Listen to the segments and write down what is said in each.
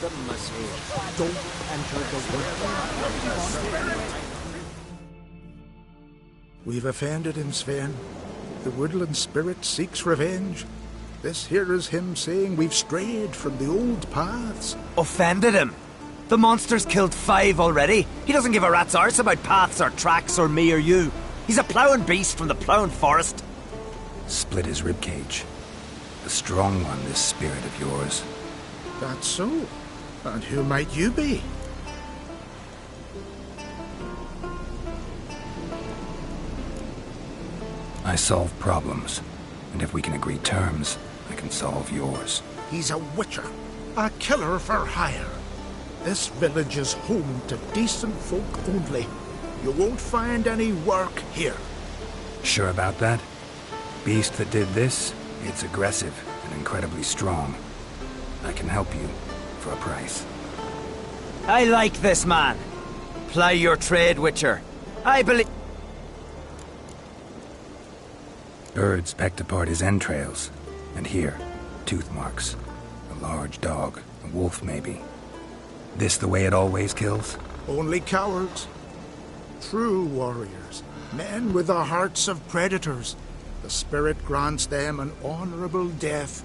them, monsieur. Don't enter the woodland. We've offended him, Sven. The woodland spirit seeks revenge. This here is him saying we've strayed from the old paths. Offended him? The monster's killed 5 already. He doesn't give a rat's arse about paths or tracks or me or you. He's a ploughing beast from the ploughing forest. Split his ribcage. The strong one, this spirit of yours. That's so. And who might you be? I solve problems, and if we can agree terms, I can solve yours. He's a witcher, a killer for hire. This village is home to decent folk only. You won't find any work here. Sure about that? Beast that did this, it's aggressive and incredibly strong. I can help you for a price. I like this man. Ply your trade, Witcher. I believe... Birds pecked apart his entrails. And here, tooth marks. A large dog, a wolf maybe. This the way it always kills? Only cowards. True warriors. Men with the hearts of predators. The spirit grants them an honorable death.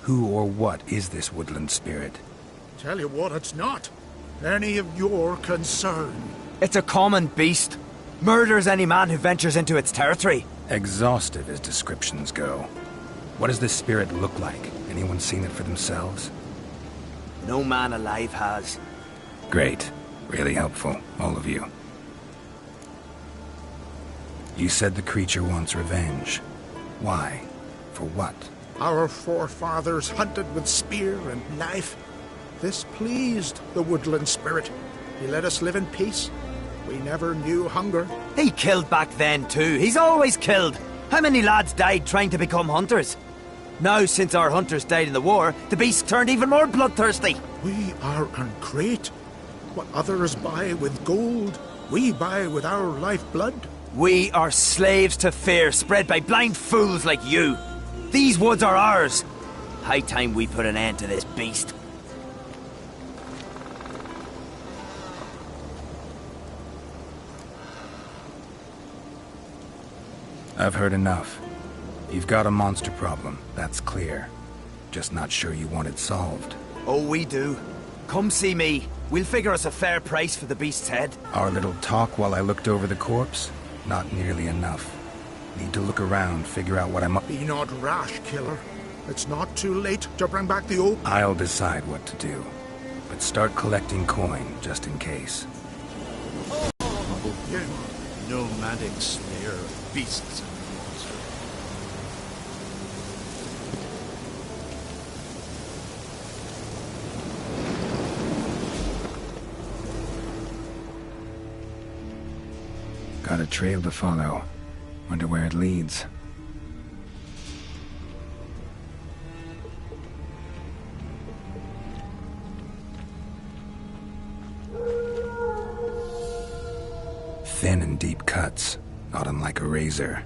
Who or what is this woodland spirit? Tell you what, it's not any of your concern. It's a common beast. Murders any man who ventures into its territory. Exhaustive as descriptions go. What does this spirit look like? Anyone seen it for themselves? No man alive has. Great. Really helpful, all of you. You said the creature wants revenge. Why? For what? Our forefathers hunted with spear and knife. This pleased the woodland spirit. He let us live in peace. We never knew hunger. He killed back then too. He's always killed. How many lads died trying to become hunters? Now, since our hunters died in the war, the beast turned even more bloodthirsty. We are great. What others buy with gold, we buy with our lifeblood. We are slaves to fear spread by blind fools like you. These woods are ours. High time we put an end to this beast. I've heard enough. You've got a monster problem, that's clear. Just not sure you want it solved. Oh, we do. Come see me. We'll figure us a fair price for the beast's head. Our little talk while I looked over the corpse? Not nearly enough. Need to look around, figure out what I'm up. Be not rash, killer. It's not too late to bring back the oak. I'll decide what to do. But start collecting coin, just in case. You Nomadic slayer of beasts and monsters. Got a trail to follow. Wonder where it leads. Thin and deep cuts, not unlike a razor.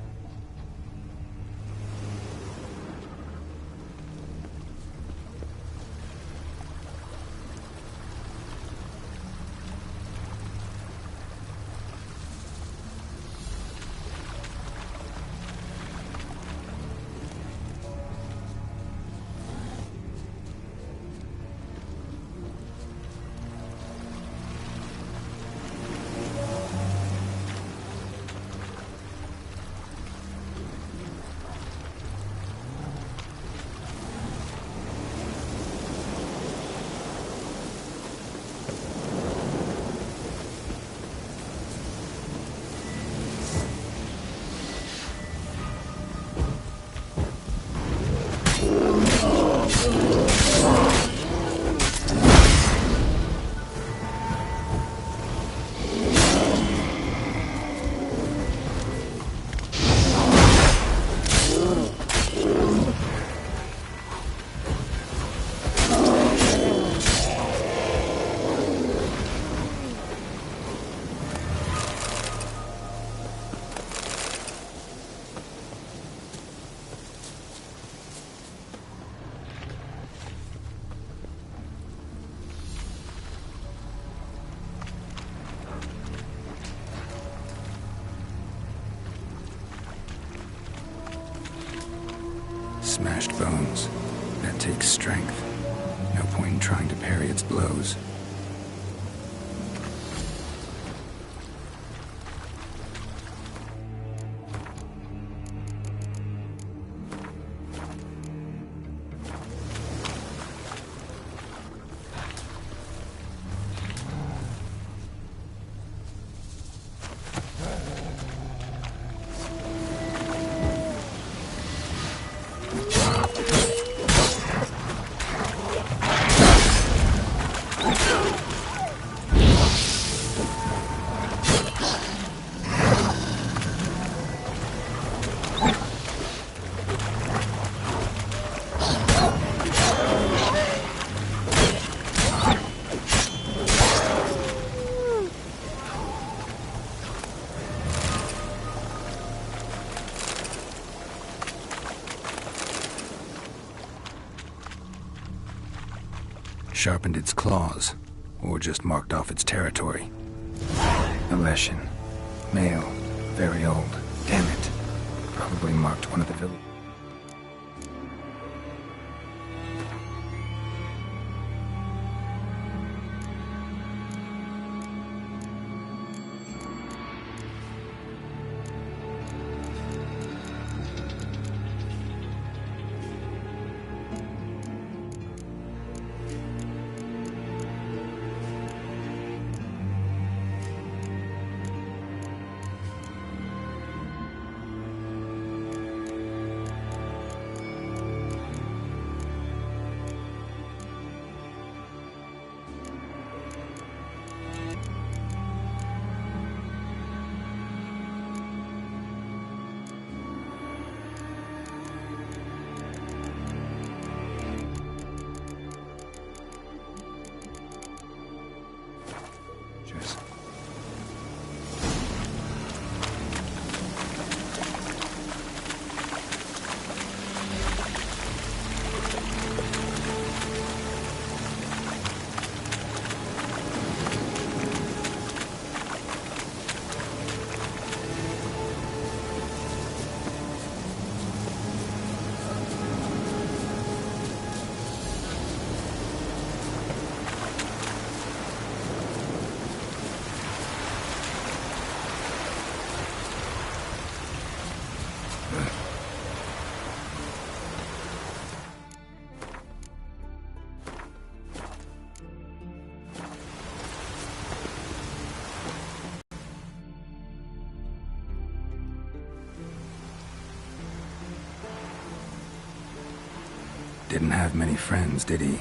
smashed bones. That takes strength. No point in trying to parry its blows. Sharpened its claws, or just marked off its territory. A Leshen. Male. Very old. Damn it. Probably marked one of the village. Didn't have many friends, did he?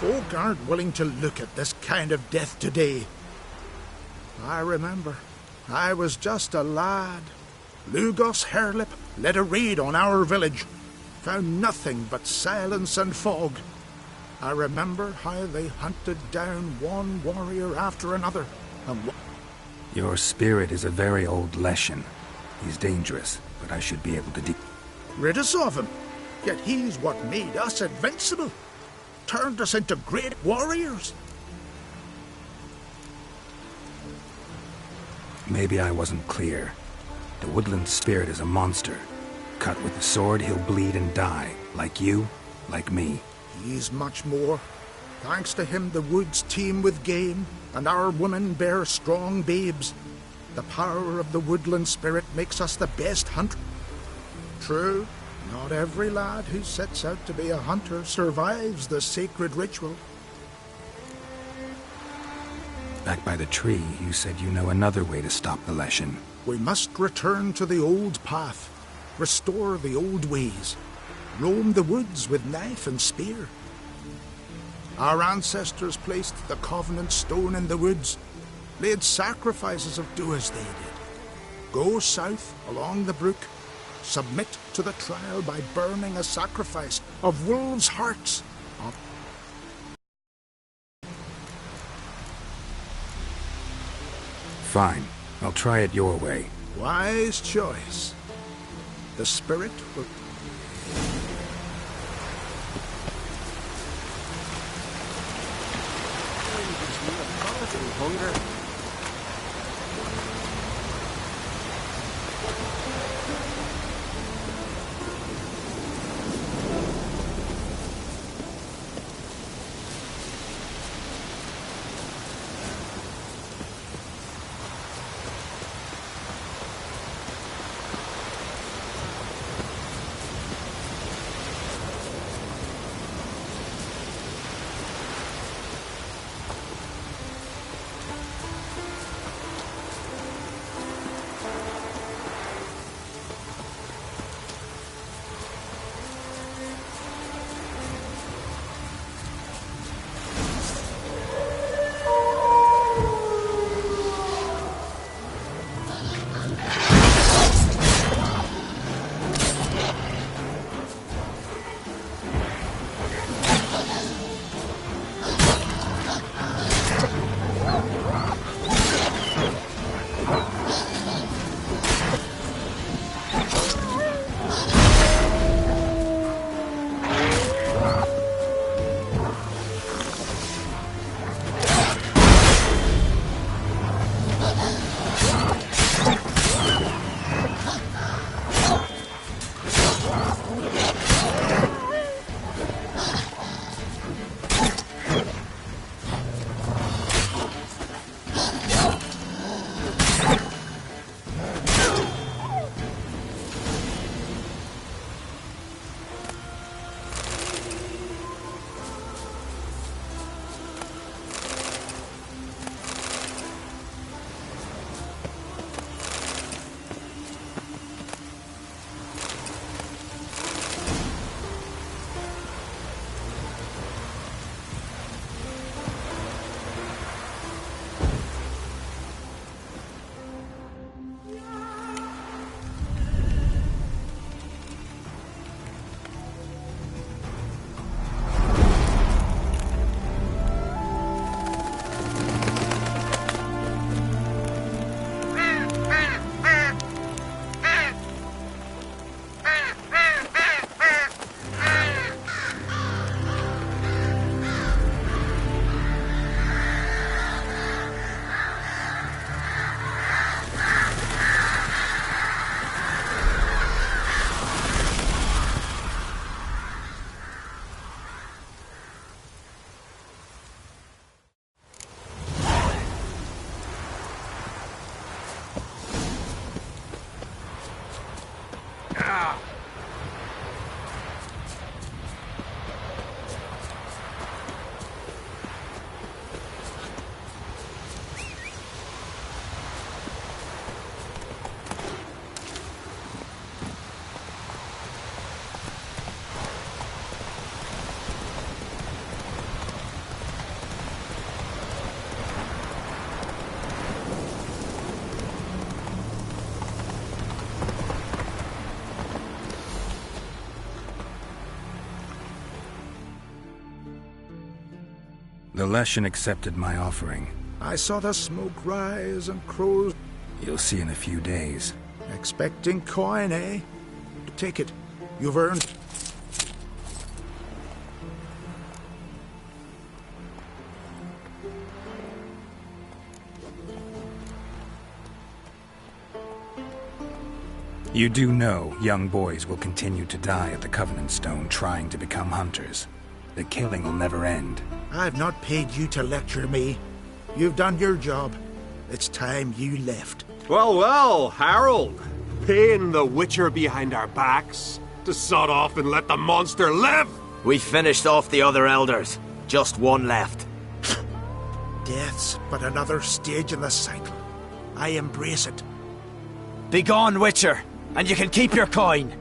Folk aren't willing to look at this kind of death today. I remember, I was just a lad. Lugos Hairlip led a raid on our village. Found nothing but silence and fog. I remember how they hunted down one warrior after another. And Your spirit is a very old Leshen. He's dangerous, but I should be able to rid us of him. Yet he's what made us invincible. Turned us into great warriors. Maybe I wasn't clear. The woodland spirit is a monster. Cut with the sword, he'll bleed and die. Like you, like me. He's much more. Thanks to him, the woods teem with game, and our women bear strong babes. The power of the woodland spirit makes us the best hunter. True, not every lad who sets out to be a hunter survives the sacred ritual. Back by the tree, you said you know another way to stop the Leshen. We must return to the old path, restore the old ways, roam the woods with knife and spear. Our ancestors placed the Covenant Stone in the woods, laid sacrifices of do as they did. Go south along the brook, submit to the trial by burning a sacrifice of wolves' hearts. Fine. I'll try it your way. Wise choice. The spirit will... Hunger. The Leshen accepted my offering. I saw the smoke rise and crows. You'll see in a few days. Expecting coin, eh? Take it. You've earned. You do know young boys will continue to die at the Covenant Stone trying to become hunters. The killing will never end. I've not paid you to lecture me. You've done your job. It's time you left. Well, well, Harold. Paying the Witcher behind our backs to sod off and let the monster live? We finished off the other elders. Just one left. Death's but another stage in the cycle. I embrace it. Begone, Witcher, and you can keep your coin.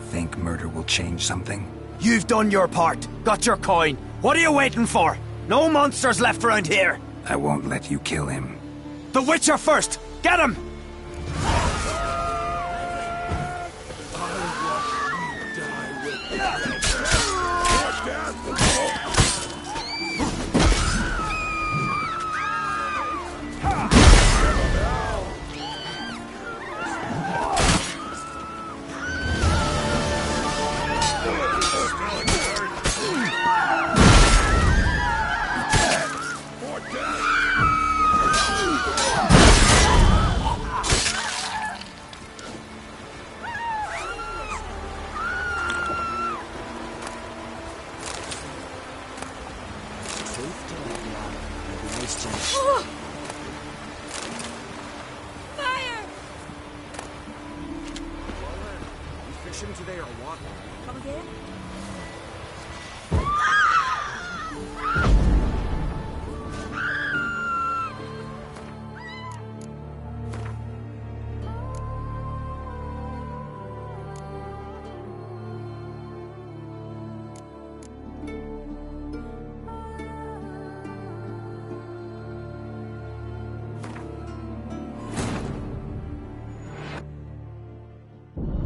Think murder will change something? You've done your part. Got your coin. What are you waiting for? No monsters left around here. I won't let you kill him. The Witcher first! Get him! Fire! You fishing today or what? Come again?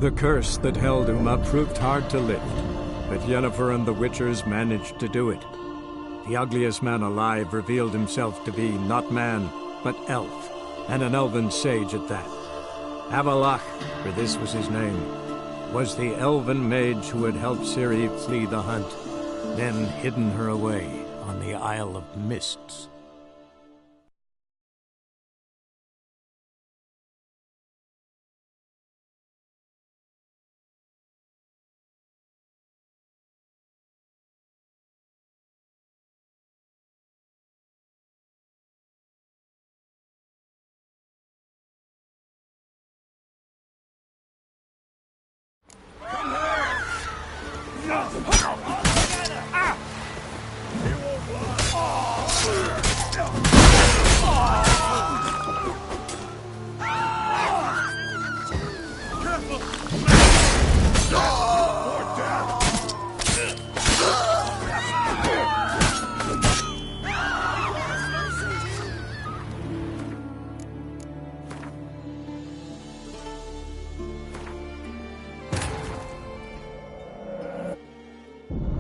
The curse that held Uma proved hard to lift, but Yennefer and the Witchers managed to do it. The ugliest man alive revealed himself to be not man, but elf, and an elven sage at that. Avalach, for this was his name, was the elven mage who had helped Ciri flee the hunt, then hidden her away on the Isle of Mists.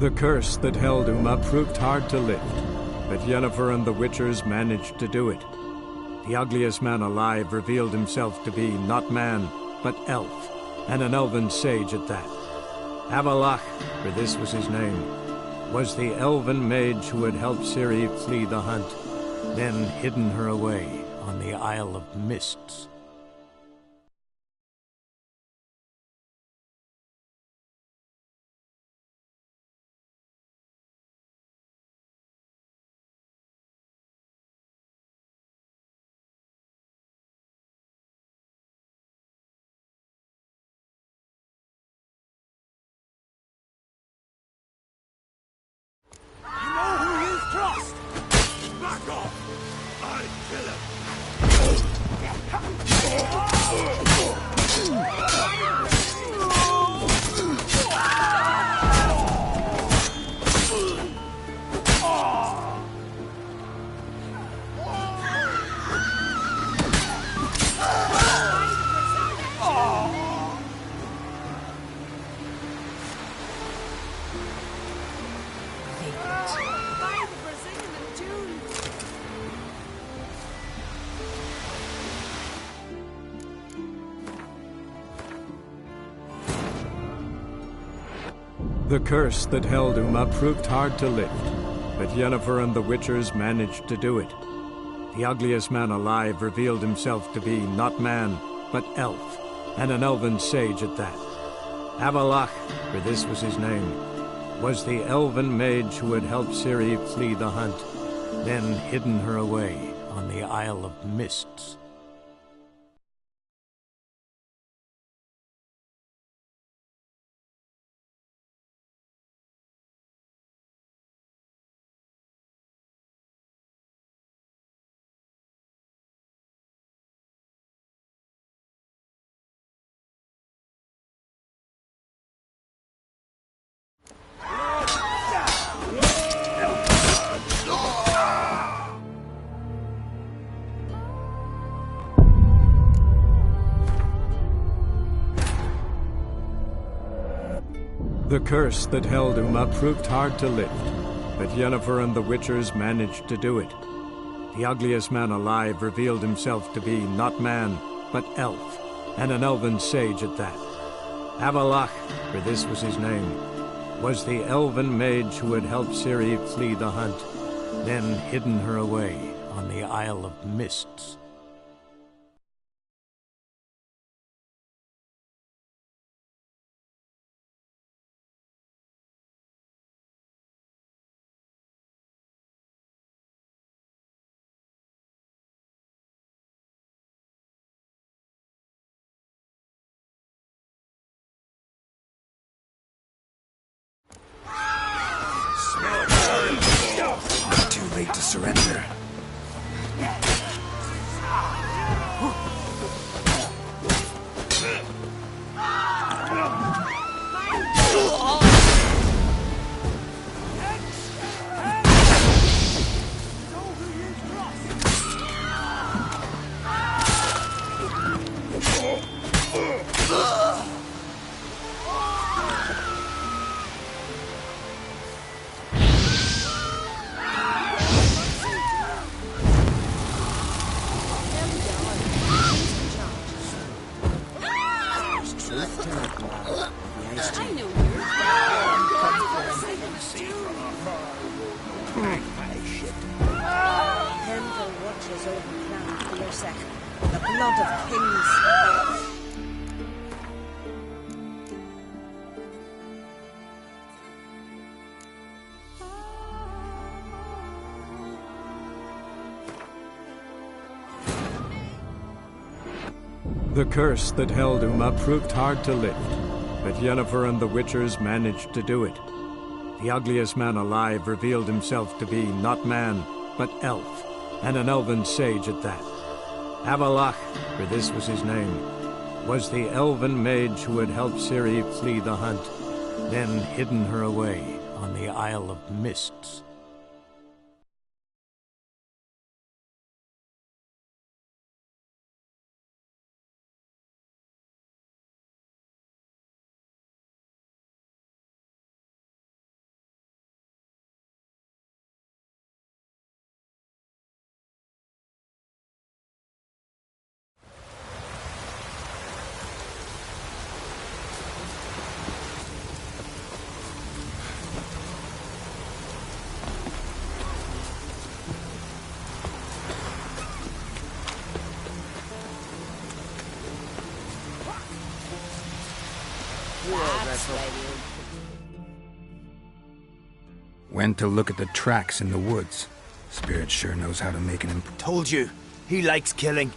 The curse that held Uma proved hard to lift, but Yennefer and the Witchers managed to do it. The ugliest man alive revealed himself to be not man, but elf, and an elven sage at that. Avalach, for this was his name, was the elven mage who had helped Ciri flee the hunt, then hidden her away on the Isle of Mists. Back off! I kill him! The curse that held Uma proved hard to lift, but Yennefer and the Witchers managed to do it. The ugliest man alive revealed himself to be not man, but elf, and an elven sage at that. Avalach, for this was his name, was the elven mage who had helped Ciri flee the hunt, then hidden her away on the Isle of Mists. The curse that held Uma proved hard to lift, but Yennefer and the Witchers managed to do it. The ugliest man alive revealed himself to be not man, but elf, and an elven sage at that. Avalach, for this was his name, was the elven mage who had helped Ciri flee the hunt, then hidden her away on the Isle of Mists. Too late to surrender. The blood of kings. The curse that held Uma proved hard to lift, but Yennefer and the Witchers managed to do it. The ugliest man alive revealed himself to be not man, but elf, and an elven sage at that. Avalach, for this was his name, was the elven mage who had helped Ciri flee the hunt, then hidden her away on the Isle of Mists. Went to look at the tracks in the woods. Spirit sure knows how to make an Told you, he likes killing.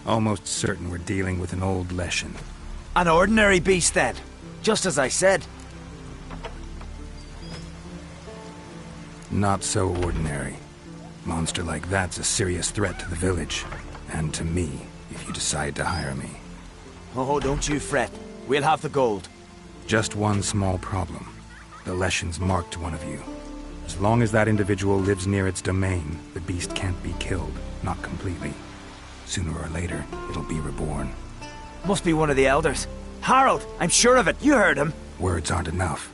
Almost certain we're dealing with an old Leshen. An ordinary beast then, just as I said. Not so ordinary. Monster like that's a serious threat to the village. And to me, if you decide to hire me. Oh, don't you fret. We'll have the gold. Just one small problem. The Leshen's marked one of you. As long as that individual lives near its domain, the beast can't be killed. Not completely. Sooner or later, it'll be reborn. Must be one of the elders. Harold, I'm sure of it. You heard him. Words aren't enough.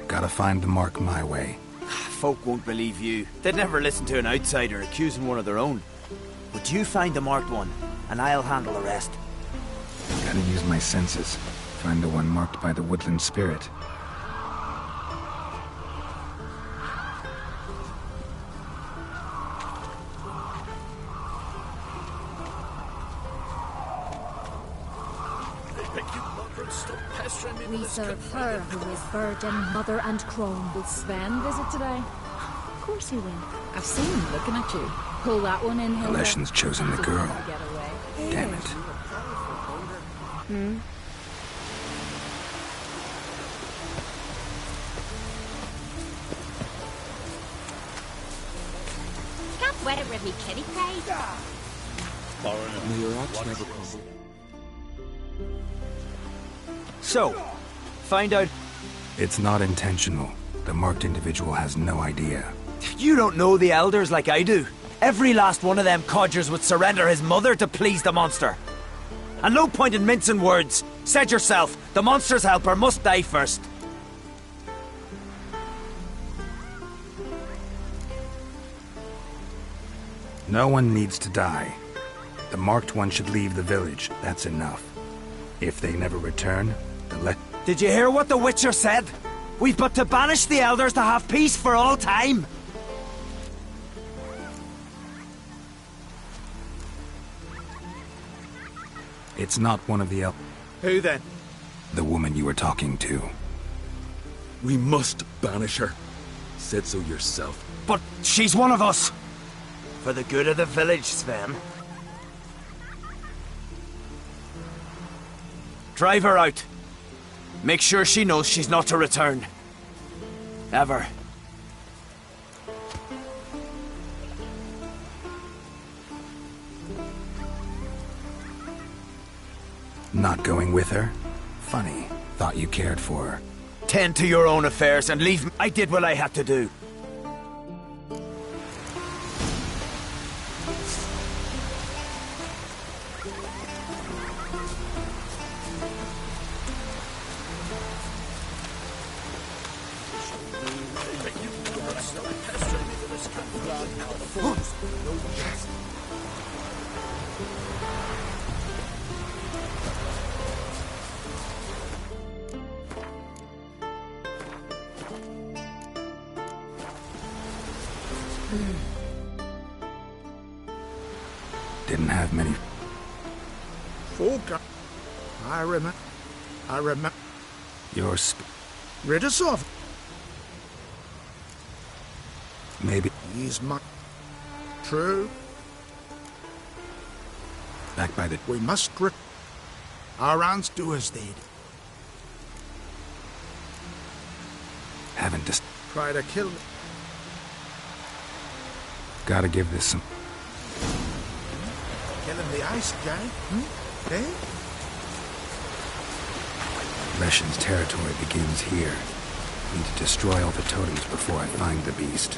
Gotta find the mark my way. Folk won't believe you. They'd never listen to an outsider accusing one of their own. But you find the marked one, and I'll handle the rest. Gotta use my senses. Find the one marked by the woodland spirit. We serve her who is virgin, mother, and crone. Will Sven visit today? Of course he will. I've seen him looking at you. Pull that one in, The Hilda. Leshen's chosen the girl. Get away. Damn it. Can't wear it with me kitty cage. May your axe never crumble. So, find out... It's not intentional. The marked individual has no idea. You don't know the elders like I do. Every last one of them codgers would surrender his mother to please the monster. And no point in mincing words. Said yourself, the monster's helper must die first. No one needs to die. The marked one should leave the village. That's enough. If they never return, Did you hear what the Witcher said? We've but to banish the elders to have peace for all time. It's not one of the Who then? the woman you were talking to. We must banish her. Said so yourself. But she's one of us. For the good of the village, Sven. Drive her out. Make sure she knows she's not to return. Ever. Not going with her? Funny. Thought you cared for her. Tend to your own affairs and leave me. I did what I had to do. Didn't have many. Folk, I remember. Your Rid us of. maybe He's my... True. back by the... We must our aunts do as they did. Haven't just... Try to kill me. Gotta give this some... Killing the ice giant, Eh? Leshen's territory begins here. Need to destroy all the totems before I find the beast.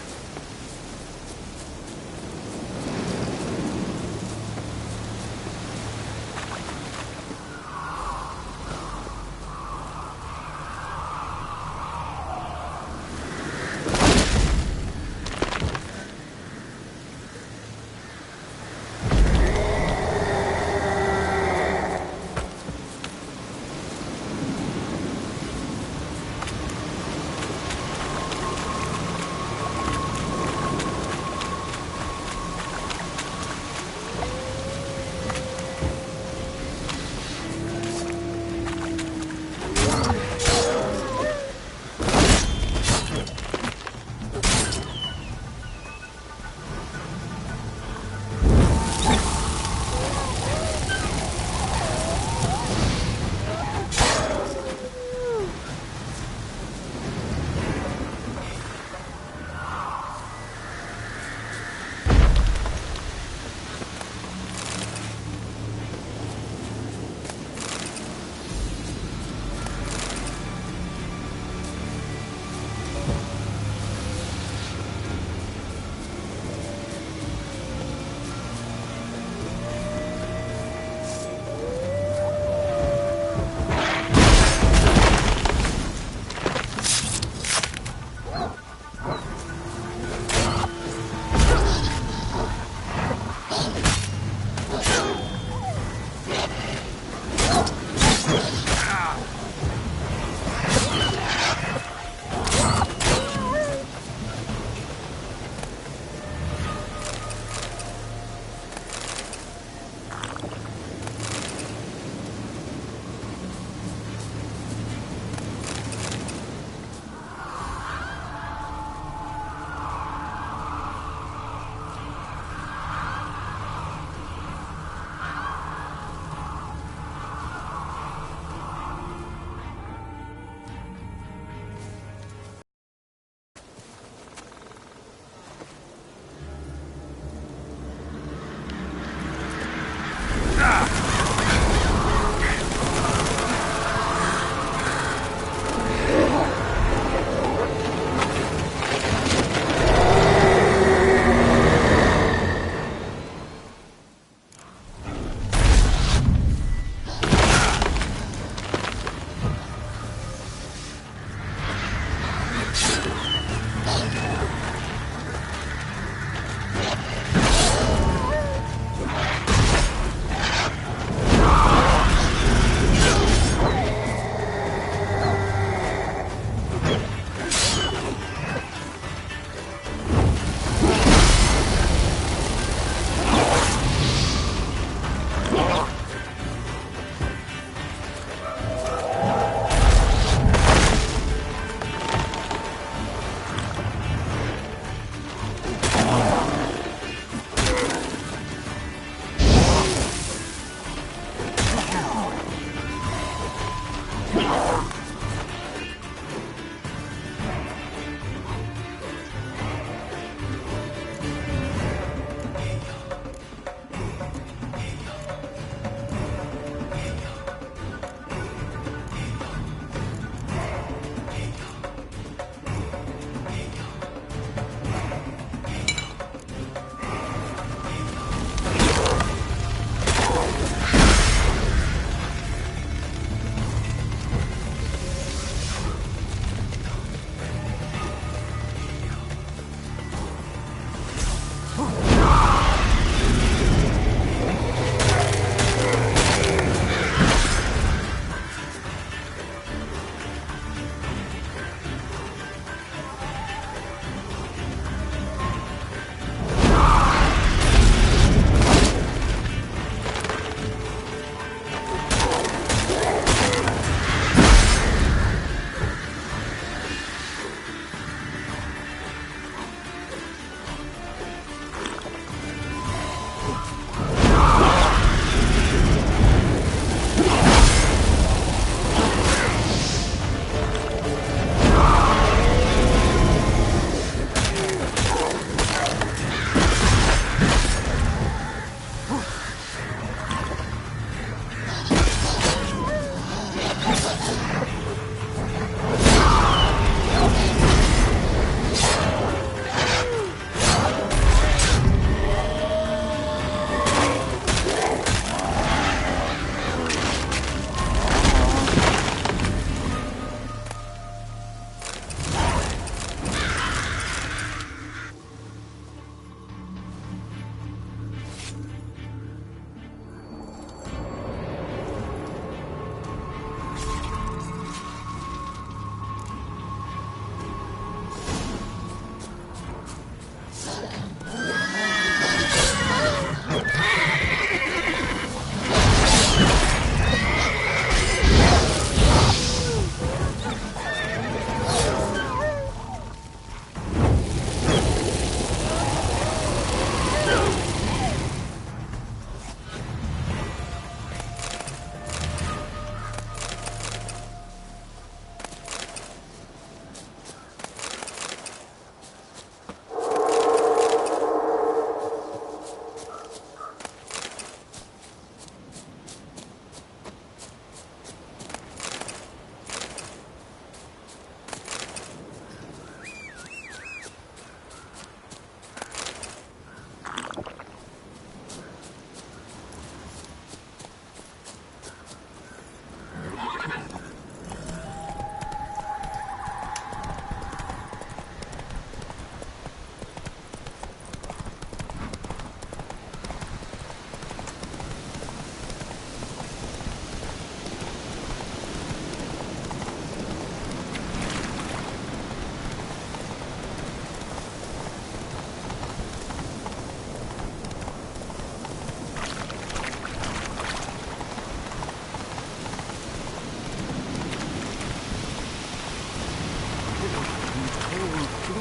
The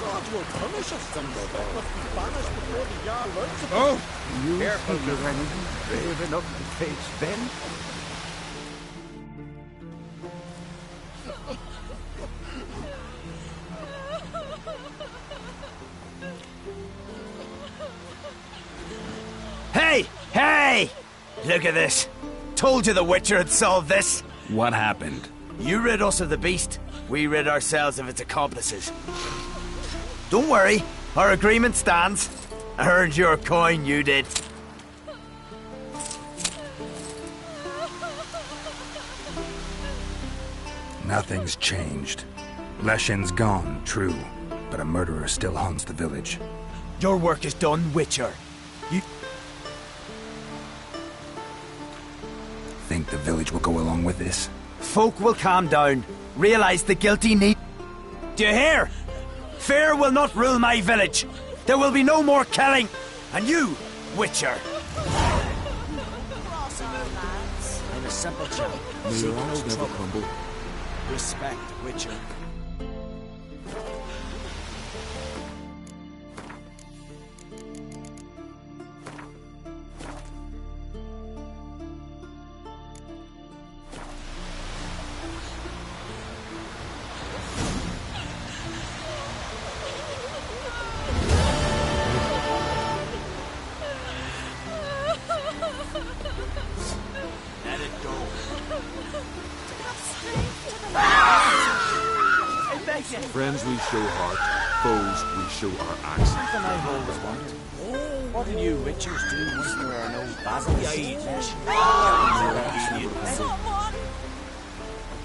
gods will punish us someday. They must be banished before the Jarl learns of it. Oh! You think you're anything brave enough to face them? Hey! Hey! Look at this. Told you the Witcher had solved this. What happened? You rid us of the beast. We rid ourselves of its accomplices. Don't worry. Our agreement stands. I earned your coin, you did. Nothing's changed. Leshin's gone, true, but a murderer still haunts the village. Your work is done, Witcher. You... Think the village will go along with this? Folk will calm down, realize the guilty need... Do you hear? Fear will not rule my village. There will be no more killing. And you, Witcher. I'm a simple chap. May your eyes never crumble. Respect, Witcher. Let it go. Friends we show heart, foes we show our axe. Something I've always wanted. What do you Witchers do when there are no basilics?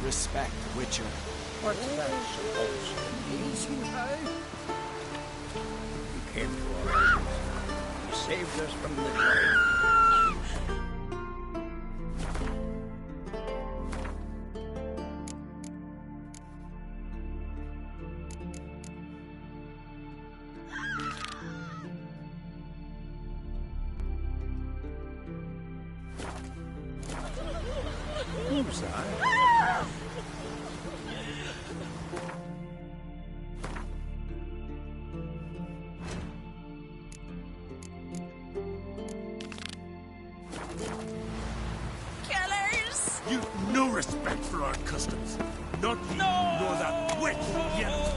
Respect, Witcher. What's that supposed to mean? You came to our aid. You saved us from the grave. Who's that? Killers! You've no respect for our customs. Not you, nor that witch, Yennefer.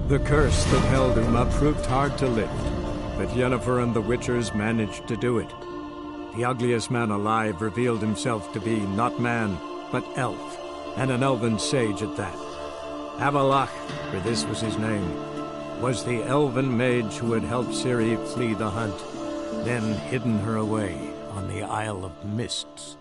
The curse that held Uma proved hard to lift, but Yennefer and the Witchers managed to do it. The ugliest man alive revealed himself to be not man, but elf, and an elven sage at that. Avalach, for this was his name, was the elven mage who had helped Ciri flee the hunt, then hidden her away on the Isle of Mists.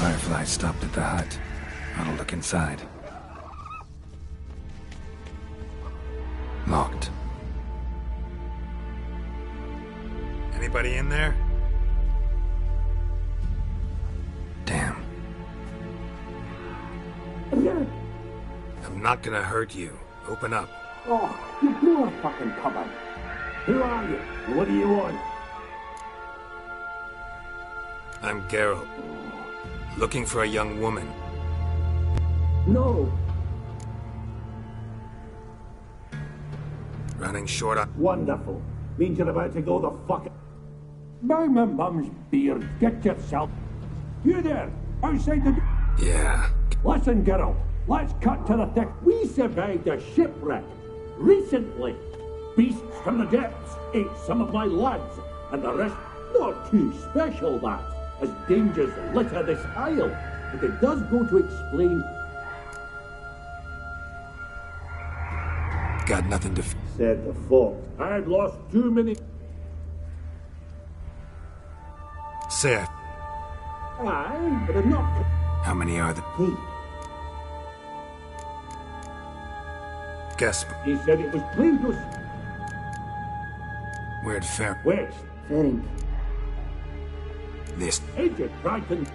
Firefly stopped at the hut. I'll look inside. Locked. Anybody in there? Damn. I'm not gonna hurt you. Open up. Oh, you blew a fucking cover. Who are you? What do you want? I'm Geralt. Looking for a young woman. No. Running short on... Wonderful. Means you're about to go the fuck... By my mum's beard, get yourself... You there, outside the... Yeah. Listen, girl, let's cut to the thick. We survived a shipwreck recently. Beasts from the depths ate some of my lads, and the rest not too special, that, as dangers litter this isle. But it does go to explain... Got nothing to... Said the folk. I had lost too many... Say it. Aye, but I'm not... How many are there? Hey. Guess. He said it was Plato's. Where'd Fair... West. Fairing. This... Agent Brighton.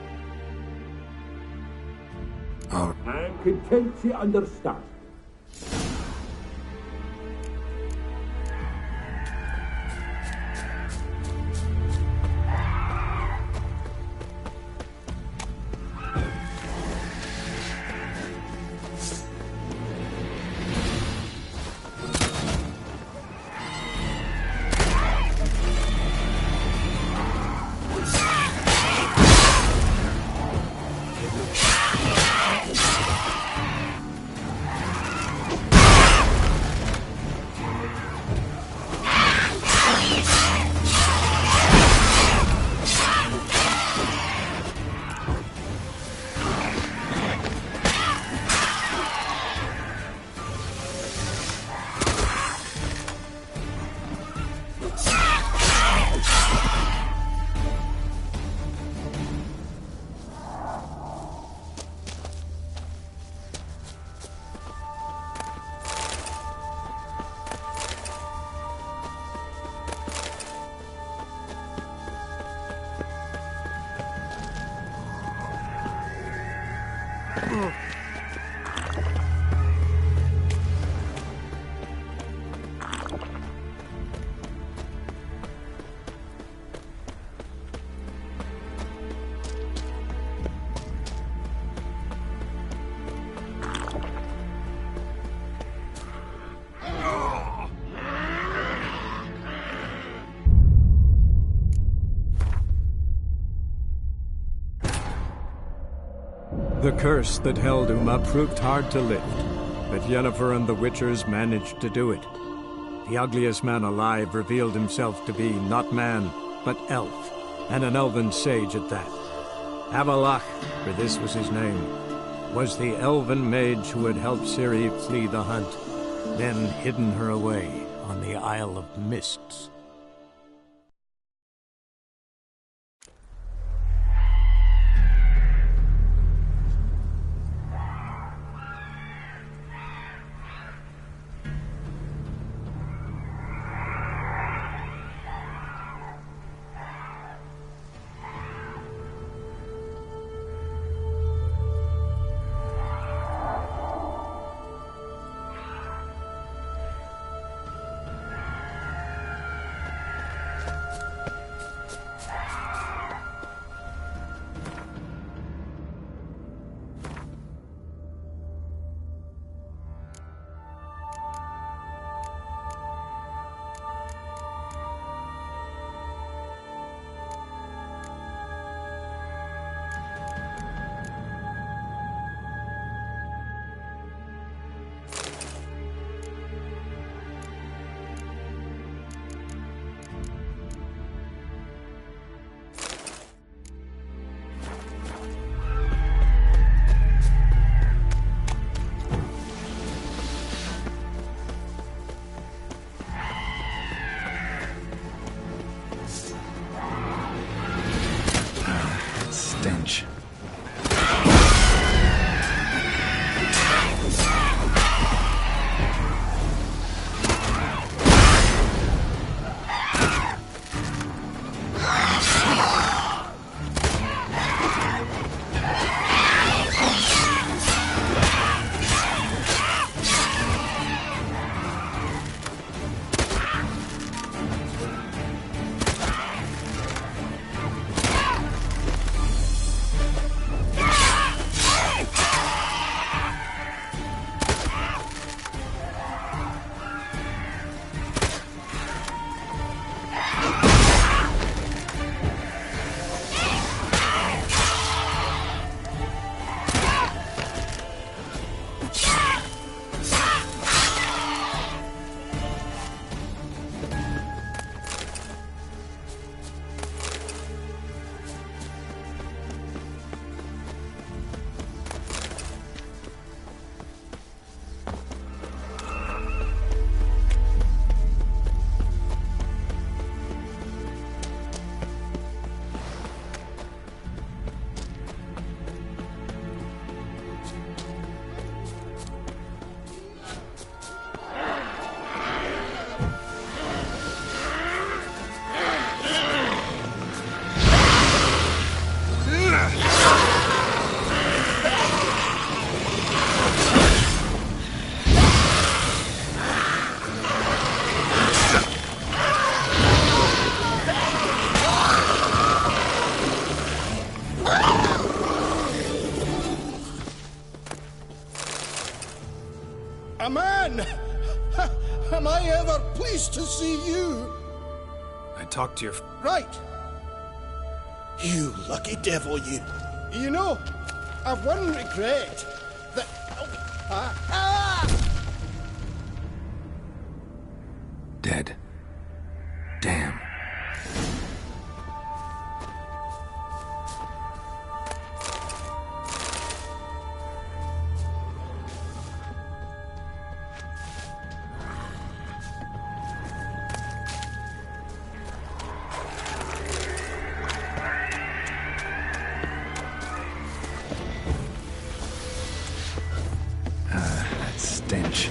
Oh. I'm content to understand. The curse that held Uma proved hard to lift, but Yennefer and the Witchers managed to do it. The ugliest man alive revealed himself to be not man, but elf, and an elven sage at that. Avalach, for this was his name, was the elven mage who had helped Ciri flee the hunt, then hidden her away on the Isle of Mists. Stench. When am I ever pleased to see you? I talked to your... Right. You lucky devil, you. You know, I've one regret. That... Dead. Damn. That stench.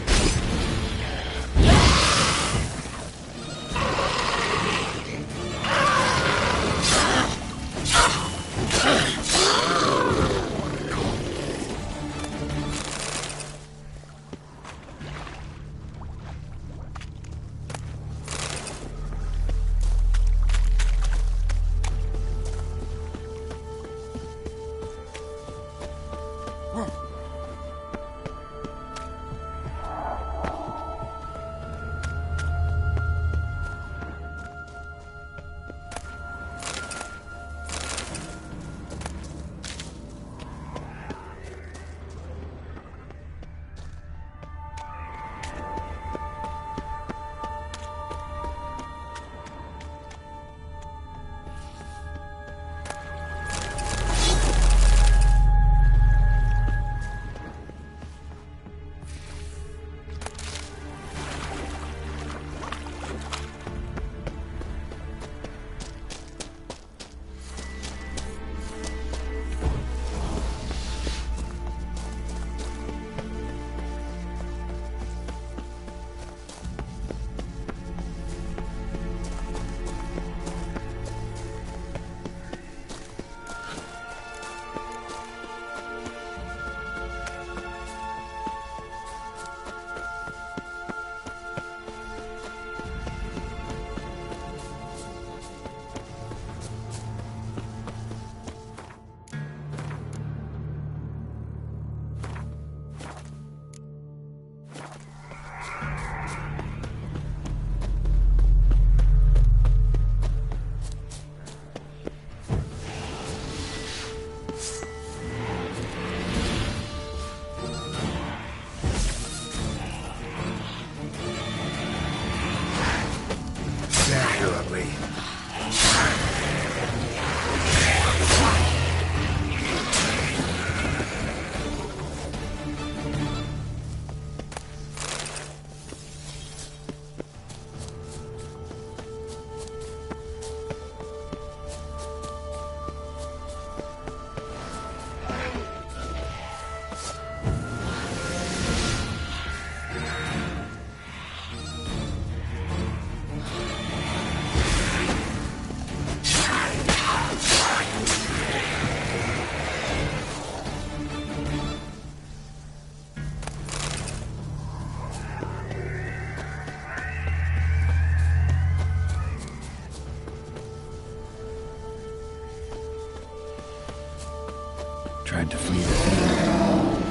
Tried to flee the field.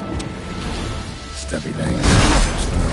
Stubby legs. So slow.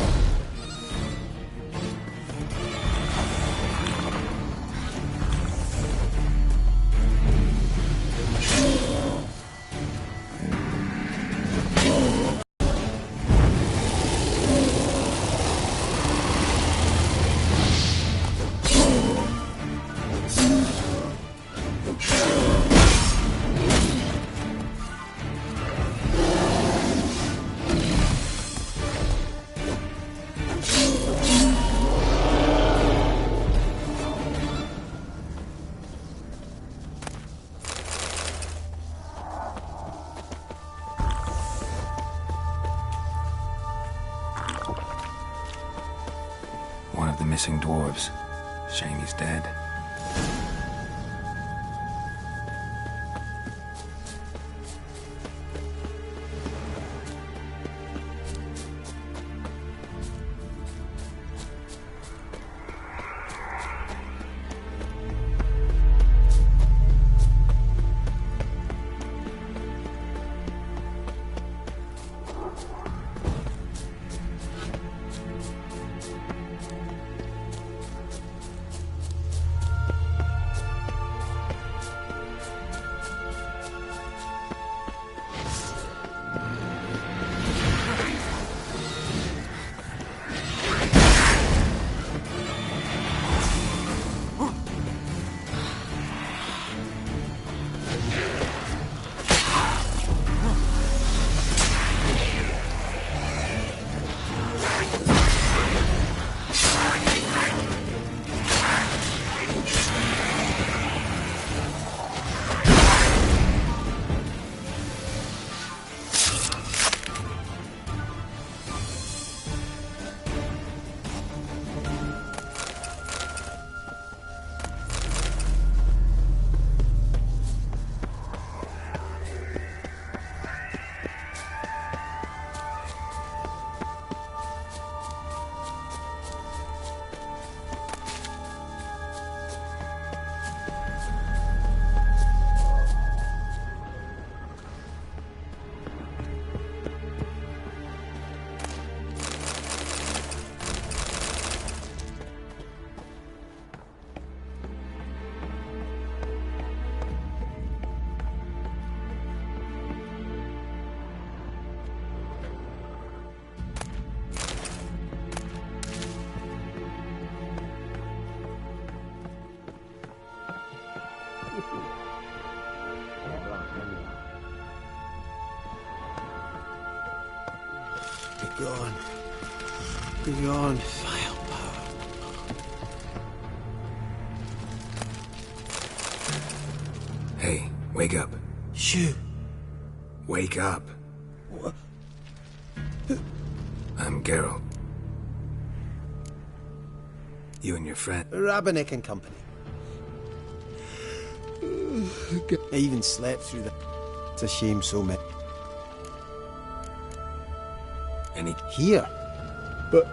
One of the missing dwarves. Shame he's dead. gone. Beyond firepower. Hey, wake up. Shoo. Wake up. What? I'm Geralt. You and your friend. Rabbinick and Company. I even slept through that. It's a shame so many. Any Here. But...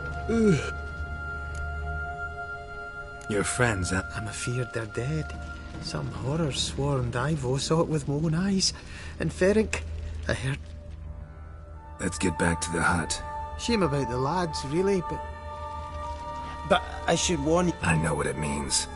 Your friends, huh? I'm afeard they're dead. Some horror swarmed Ivo, saw it with my own eyes. And Ferenc, I heard... Let's get back to the hut. Shame about the lads, really, but... But I should warn you... I know what it means.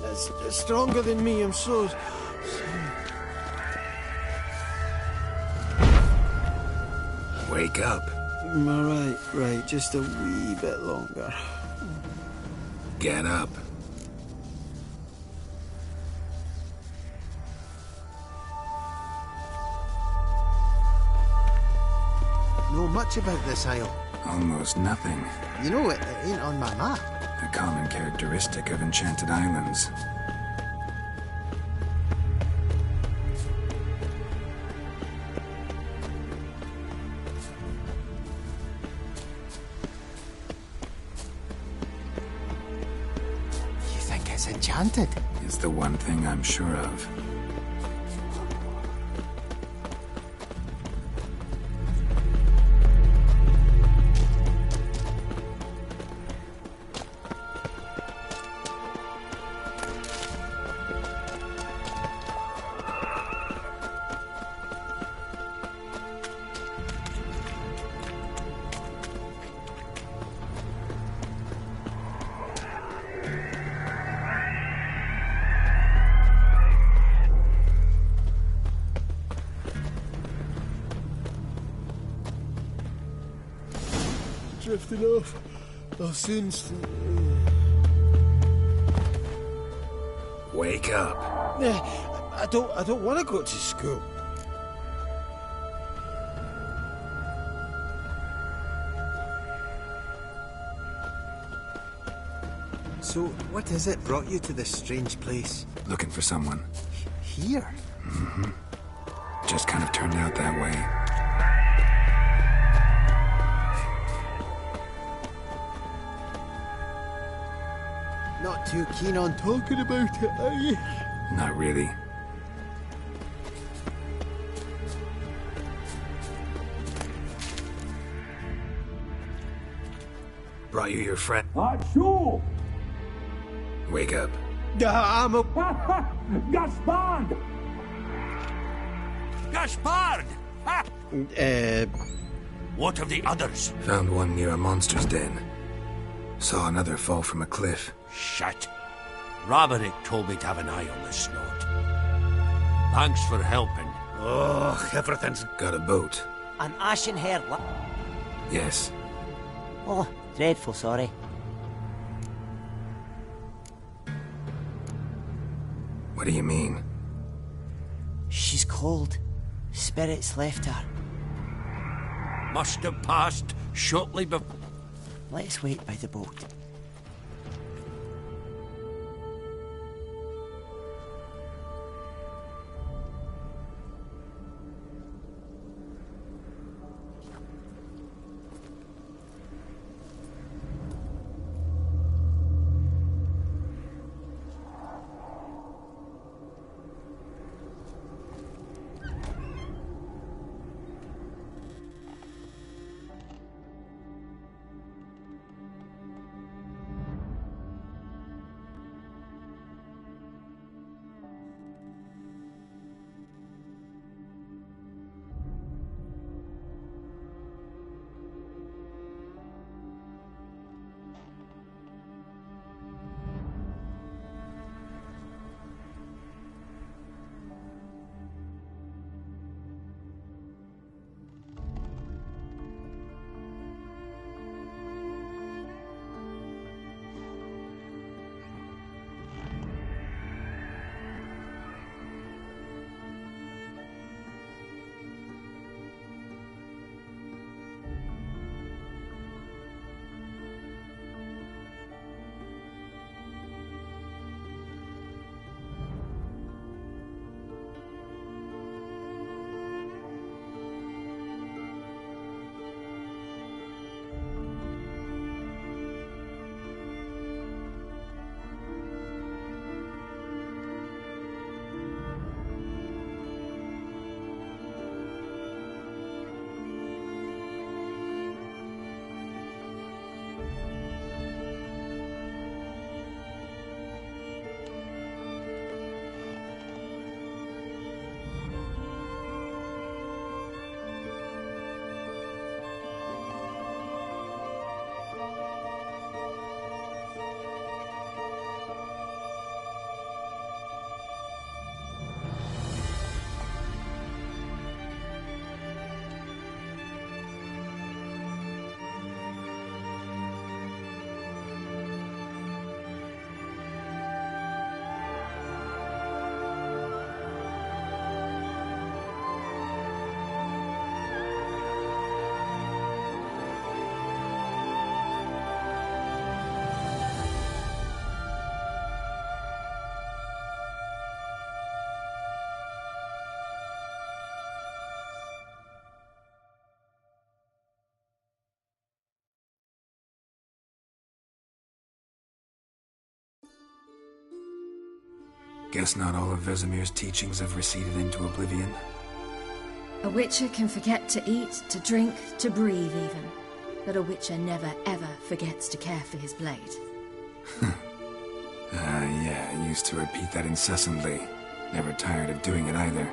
That's stronger than me, I'm so... Wake up. Right, just a wee bit longer. Get up. Know much about this isle. Almost nothing. You know, it ain't on my map. A common characteristic of enchanted islands. You think it's enchanted? It's the one thing I'm sure of. Drifting off. I'll soon... Wake up. I don't want to go to school. So, what is it brought you to this strange place? Looking for someone. Here? Mm-hmm. Just kind of turned out that way. Not too keen on talking about it, are you? Not really. Brought you your friend. Achoo! Wake up. I'm a... Gaspard! Gaspard! Ha! What of the others? Found one near a monster's den. Saw another fall from a cliff. Shit. Roberick told me to have an eye on the snort. Thanks for helping. Oh, everything's... Got a boat. An ashen hair. Yes. Oh, dreadful sorry. What do you mean? She's cold. Spirits left her. Must have passed shortly before. Let's wait by the boat. Guess not all of Vesemir's teachings have receded into oblivion. A witcher can forget to eat, to drink, to breathe even. But a witcher never ever forgets to care for his blade. Yeah, I used to repeat that incessantly. Never tired of doing it either.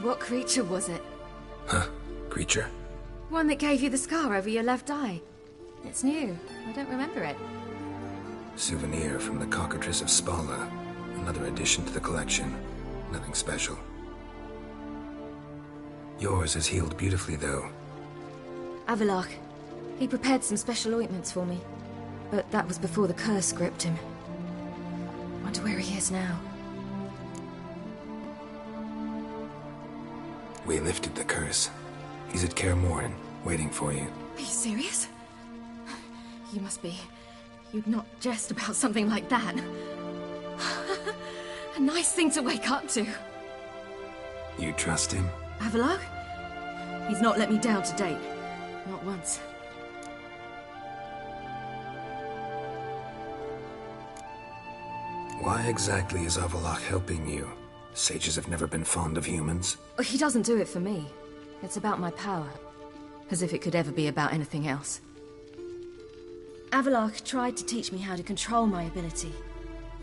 What creature was it? Huh? Creature? One that gave you the scar over your left eye. It's new. I don't remember it. Souvenir from the Cockatrice of Spala. Another addition to the collection. Nothing special. Yours is healed beautifully, though. Avalok. He prepared some special ointments for me. But that was before the curse gripped him. Wonder where he is now. We lifted the curse. He's at Kaer Morhen, waiting for you. Are you serious? You must be. You'd not jest about something like that. A nice thing to wake up to. You trust him? Avalok? He's not let me down to date. Not once. Why exactly is Avalok helping you? Sages have never been fond of humans. He doesn't do it for me. It's about my power. As if it could ever be about anything else. Avalok tried to teach me how to control my ability.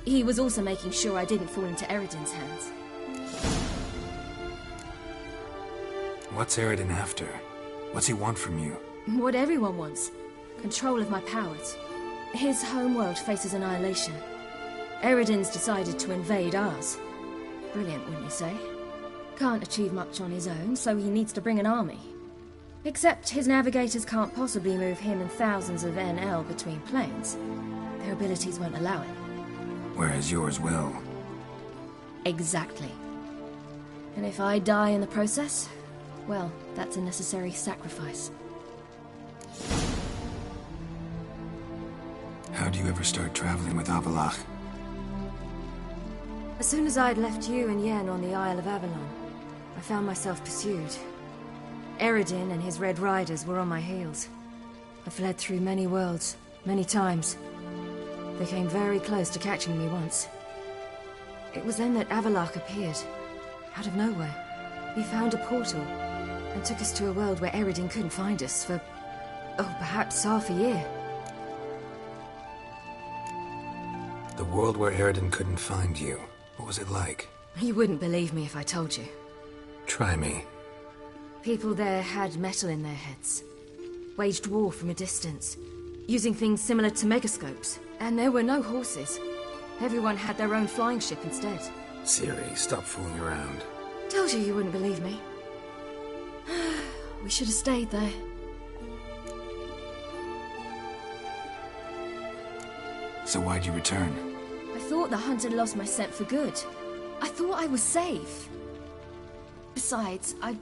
He was also making sure I didn't fall into Eredin's hands. What's Eredin after? What's he want from you? What everyone wants. Control of my powers. His homeworld faces annihilation. Eredin's decided to invade ours. Brilliant, wouldn't you say? Can't achieve much on his own, so he needs to bring an army. Except his navigators can't possibly move him and thousands of NL between planes. Their abilities won't allow it. Whereas yours will. Exactly. And if I die in the process, well, that's a necessary sacrifice. How'd you ever start traveling with Avalok? As soon as I'd left you and Yen on the Isle of Avalon, I found myself pursued. Eredin and his Red Riders were on my heels. I fled through many worlds, many times. They came very close to catching me once. It was then that Avalok appeared, out of nowhere. He found a portal, and took us to a world where Eredin couldn't find us for, perhaps half a year. The world where Eredin couldn't find you. What was it like? You wouldn't believe me if I told you. Try me. People there had metal in their heads. Waged war from a distance, using things similar to megascopes. And there were no horses. Everyone had their own flying ship instead. Ciri, stop fooling around. Told you wouldn't believe me. We should have stayed there. So why'd you return? I thought the hunt had lost my scent for good. I thought I was safe. Besides, I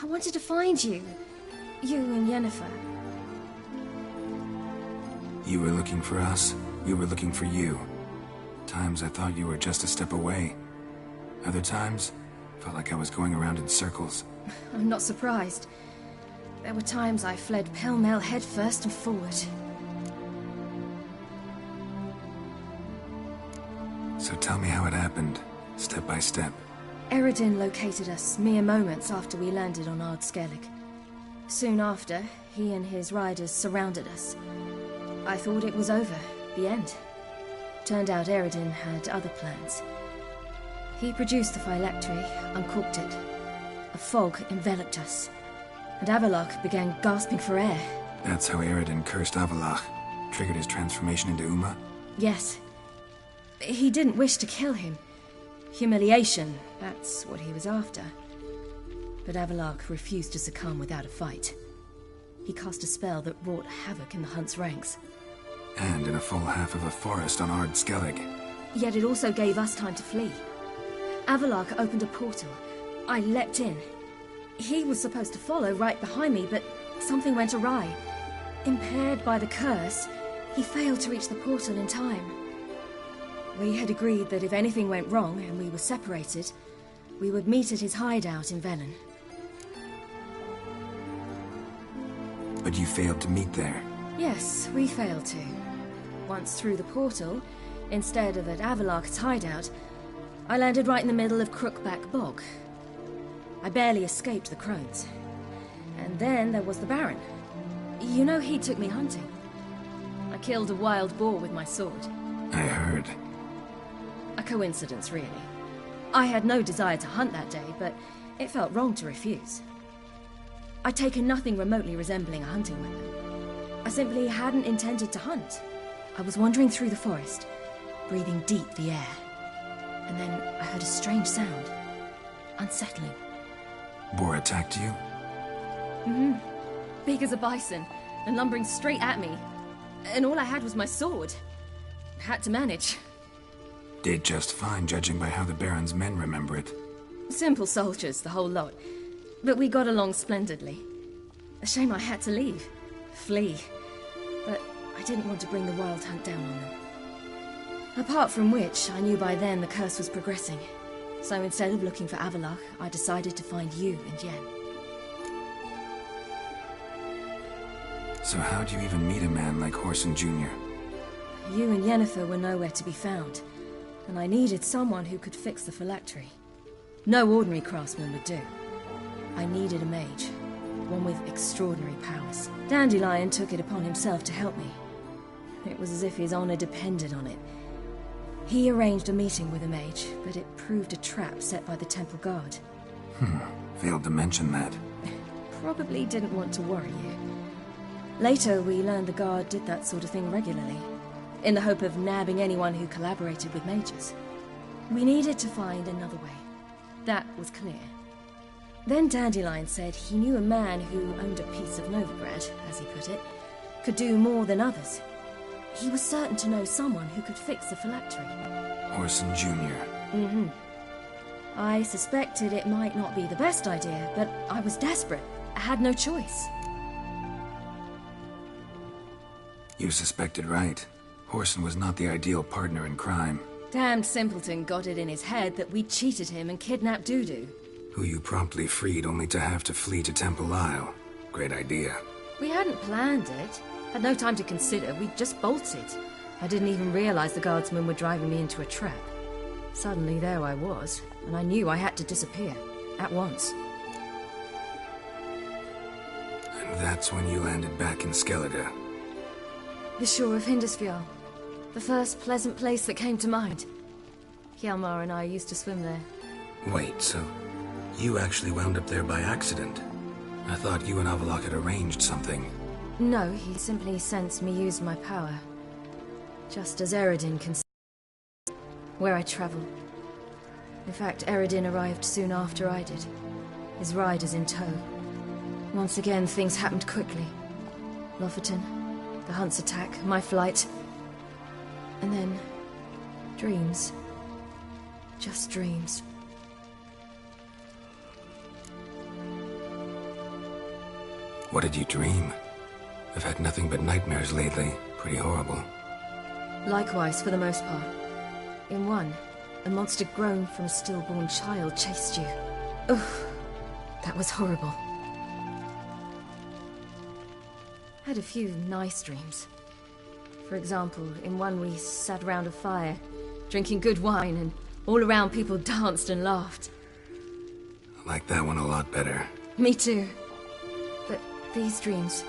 wanted to find you. You and Yennefer. You were looking for us. We were looking for you. Times I thought you were just a step away. Other times, felt like I was going around in circles. I'm not surprised. There were times I fled pell-mell headfirst and forward. So tell me how it happened, step by step. Eredin located us mere moments after we landed on Ard Skellig. Soon after, he and his riders surrounded us. I thought it was over, the end. Turned out Eredin had other plans. He produced the phylactery, uncorked it. A fog enveloped us, and Avalok began gasping for air. That's how Eredin cursed Avalok, triggered his transformation into Uma? Yes. He didn't wish to kill him. Humiliation, that's what he was after. But Avalok refused to succumb without a fight. He cast a spell that wrought havoc in the hunt's ranks. And in a full half of a forest on Ard Skellig. Yet it also gave us time to flee. Avalok opened a portal. I leapt in. He was supposed to follow right behind me, but something went awry. Impaired by the curse, he failed to reach the portal in time. We had agreed that if anything went wrong and we were separated, we would meet at his hideout in Velen. But you failed to meet there. Yes, we failed to. Once through the portal, Instead of at Avalok's hideout, I landed right in the middle of Crookback Bog. I barely escaped the crones. And then there was the Baron. You know, he took me hunting. I killed a wild boar with my sword. I heard. A coincidence, really. I had no desire to hunt that day, but it felt wrong to refuse. I'd taken nothing remotely resembling a hunting weapon. I simply hadn't intended to hunt. I was wandering through the forest, breathing deep the air. And then I heard a strange sound. Unsettling. Boar attacked you? Mm-hmm. Big as a bison, and lumbering straight at me. And all I had was my sword. Had to manage. Did just fine, judging by how the Baron's men remember it. Simple soldiers, the whole lot. But we got along splendidly. A shame I had to leave. Flee. But I didn't want to bring the wild hunt down on them. Apart from which, I knew by then the curse was progressing. So instead of looking for Avalok, I decided to find you and Yen. So how'd you even meet a man like Horson Jr.? You and Yennefer were nowhere to be found, and I needed someone who could fix the phylactery. No ordinary craftsman would do. I needed a mage, one with extraordinary powers. Dandelion took it upon himself to help me. It was as if his honor depended on it. He arranged a meeting with a mage, but it proved a trap set by the temple guard. Failed to mention that. Probably didn't want to worry you. Later, we learned the guard did that sort of thing regularly, in the hope of nabbing anyone who collaborated with mages. We needed to find another way. That was clear. Then Dandelion said he knew a man who owned a piece of Novigrad, as he put it, could do more than others. He was certain to know someone who could fix the phylactery. Horson Jr. Mm-hmm. I suspected it might not be the best idea, but I was desperate. I had no choice. You suspected right. Horson was not the ideal partner in crime. Damned simpleton got it in his head that we'd cheated him and kidnapped Dudu. Who you promptly freed only to have to flee to Temple Isle. Great idea. We hadn't planned it. Had no time to consider. We just bolted. I didn't even realize the guardsmen were driving me into a trap. Suddenly there I was, and I knew I had to disappear. At once. And that's when you landed back in Skellige. The shore of Hindisfjall. The first pleasant place that came to mind. Hjalmar and I used to swim there. Wait, so you actually wound up there by accident? I thought you and Avalok had arranged something. No, he simply sensed me use my power. Just as Eredin can see where I travel. In fact, Eredin arrived soon after I did. His riders in tow. Once again, things happened quickly. Lofoten, the Hunt's attack, my flight. And then, dreams. Just dreams. What did you dream? I've had nothing but nightmares lately. Pretty horrible. Likewise, for the most part. In one, a monster grown from a stillborn child chased you. Ugh, that was horrible. Had a few nice dreams. For example, in one we sat around a fire, drinking good wine, and all around people danced and laughed. I like that one a lot better. Me too. But these dreams,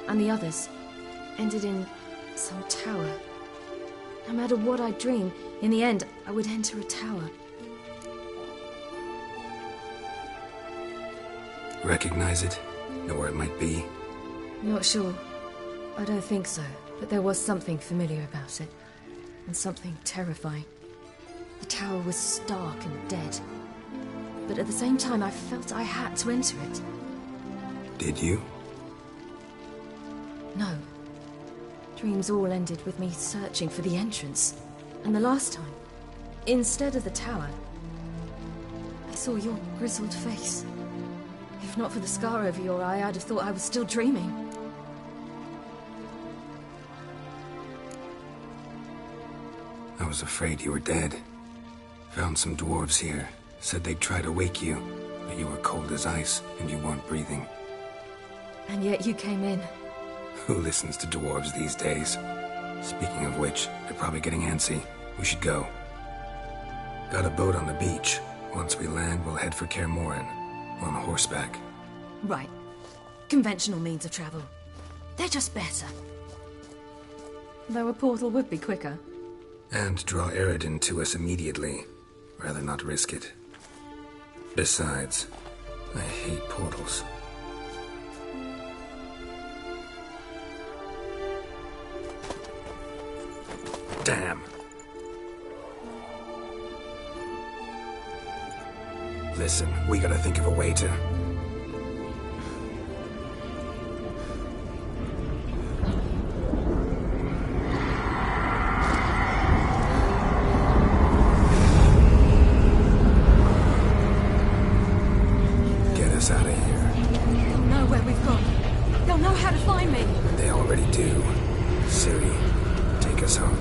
and the others, ended in some tower. No matter what I dream, in the end, I would enter a tower. Recognize it? Know where it might be? Not sure. I don't think so, but there was something familiar about it. And something terrifying. The tower was stark and dead. But at the same time, I felt I had to enter it. Did you? No. Dreams all ended with me searching for the entrance. And the last time, instead of the tower, I saw your grizzled face. If not for the scar over your eye, I'd have thought I was still dreaming. I was afraid you were dead. Found some dwarves here. Said they'd try to wake you, but you were cold as ice and you weren't breathing. And yet you came in. Who listens to dwarves these days? Speaking of which, they're probably getting antsy. We should go. Got a boat on the beach. Once we land, we'll head for Kaer Morhen, on horseback. Right. Conventional means of travel. They're just better. Though a portal would be quicker. And draw Eredin to us immediately. Rather not risk it. Besides, I hate portals. Damn. Listen, we gotta think of a way to... get us out of here. They'll know where we've gone. They'll know how to find me. They already do. Ciri, take us home.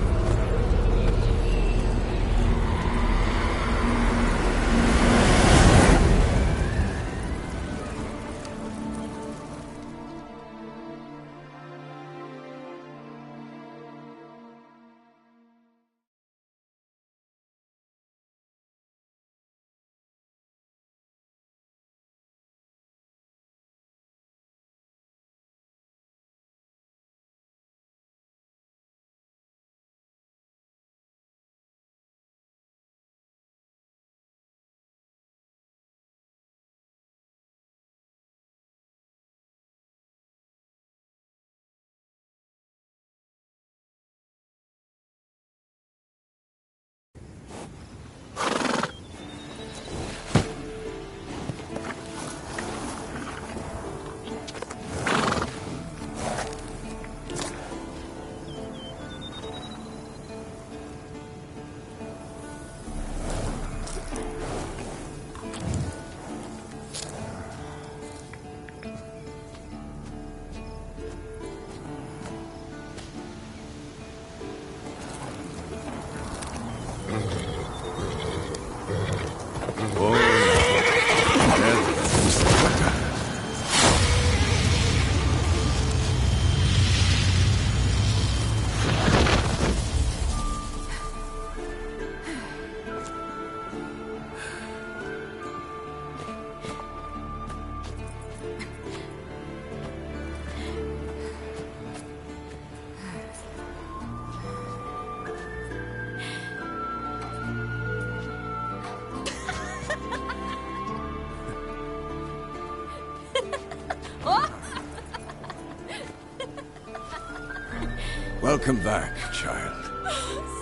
Welcome back, child.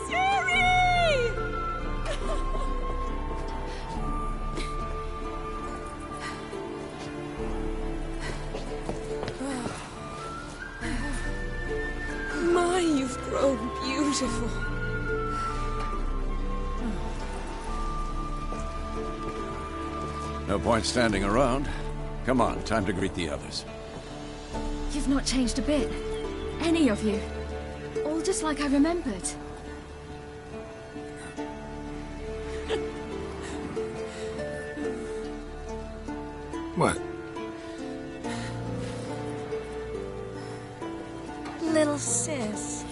Siri! My, you've grown beautiful. No point standing around. Come on, time to greet the others. You've not changed a bit. Any of you. All just like I remembered. What? Little sis.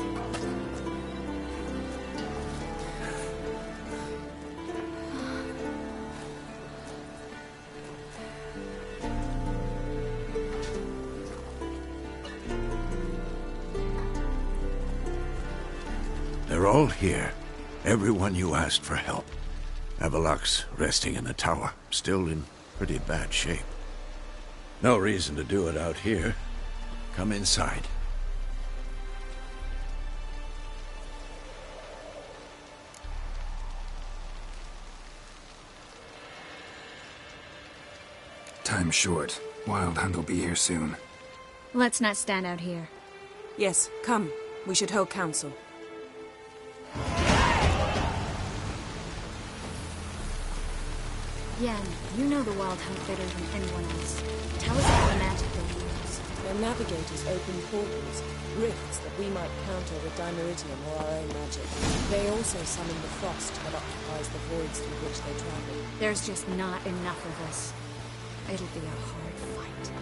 They're all here. Everyone you asked for help. Avalok's resting in the tower, still in pretty bad shape. No reason to do it out here. Come inside. Time's short. Wild Hunt will be here soon. Let's not stand out here. Yes, come. We should hold council. Yen, you know the Wild Hunt better than anyone else. Tell us about the magic they use. Their navigators open portals, rifts that we might counter with Dimeridium or our own magic. They also summon the frost that occupies the voids through which they travel. There's just not enough of us. It'll be a hard fight.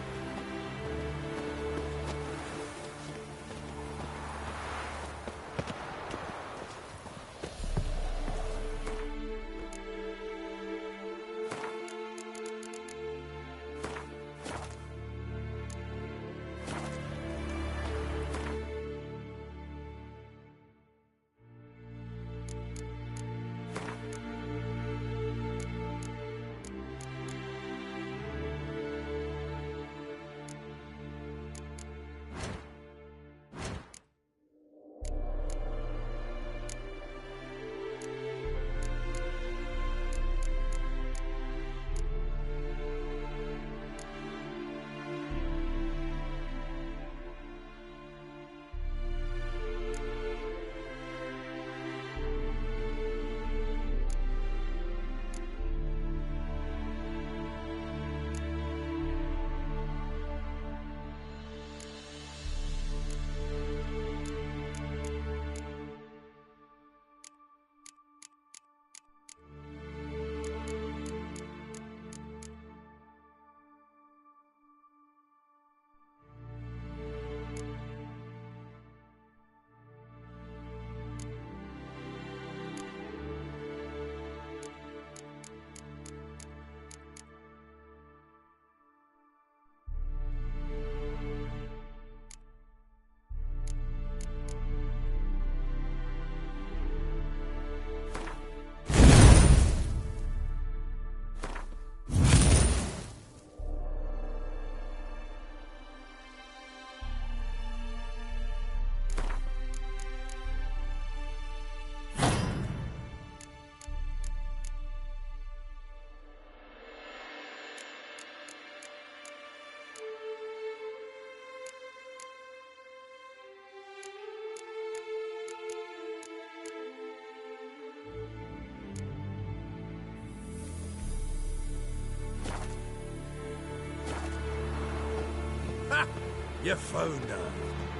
You found her.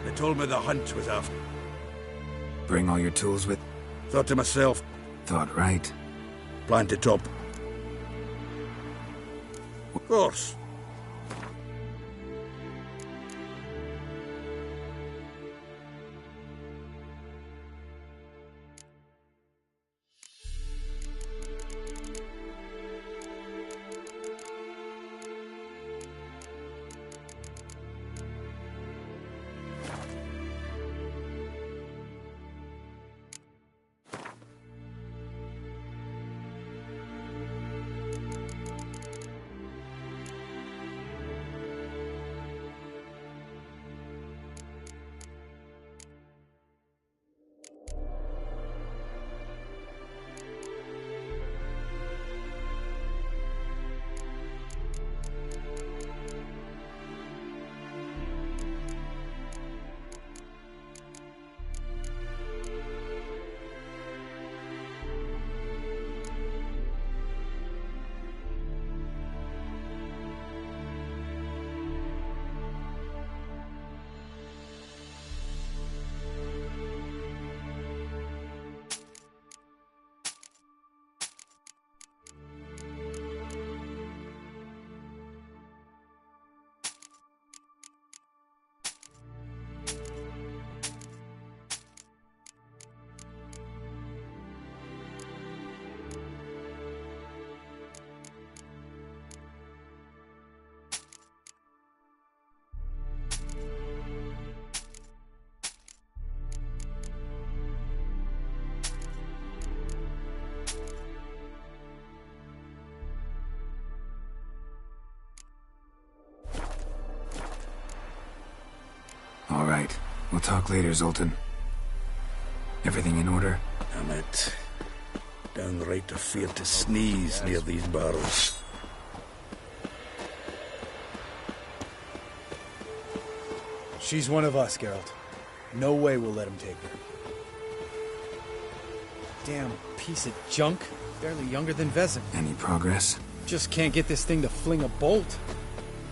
They told me the hunt was off. Bring all your tools with... Thought to myself. Thought right. Plant it up. Of course. All right. We'll talk later, Zoltan. Everything in order? Damn it. Downright afraid to sneeze near these barrels. She's one of us, Geralt. No way we'll let him take her. Damn piece of junk. Barely younger than Vezin. Any progress? Just can't get this thing to fling a bolt.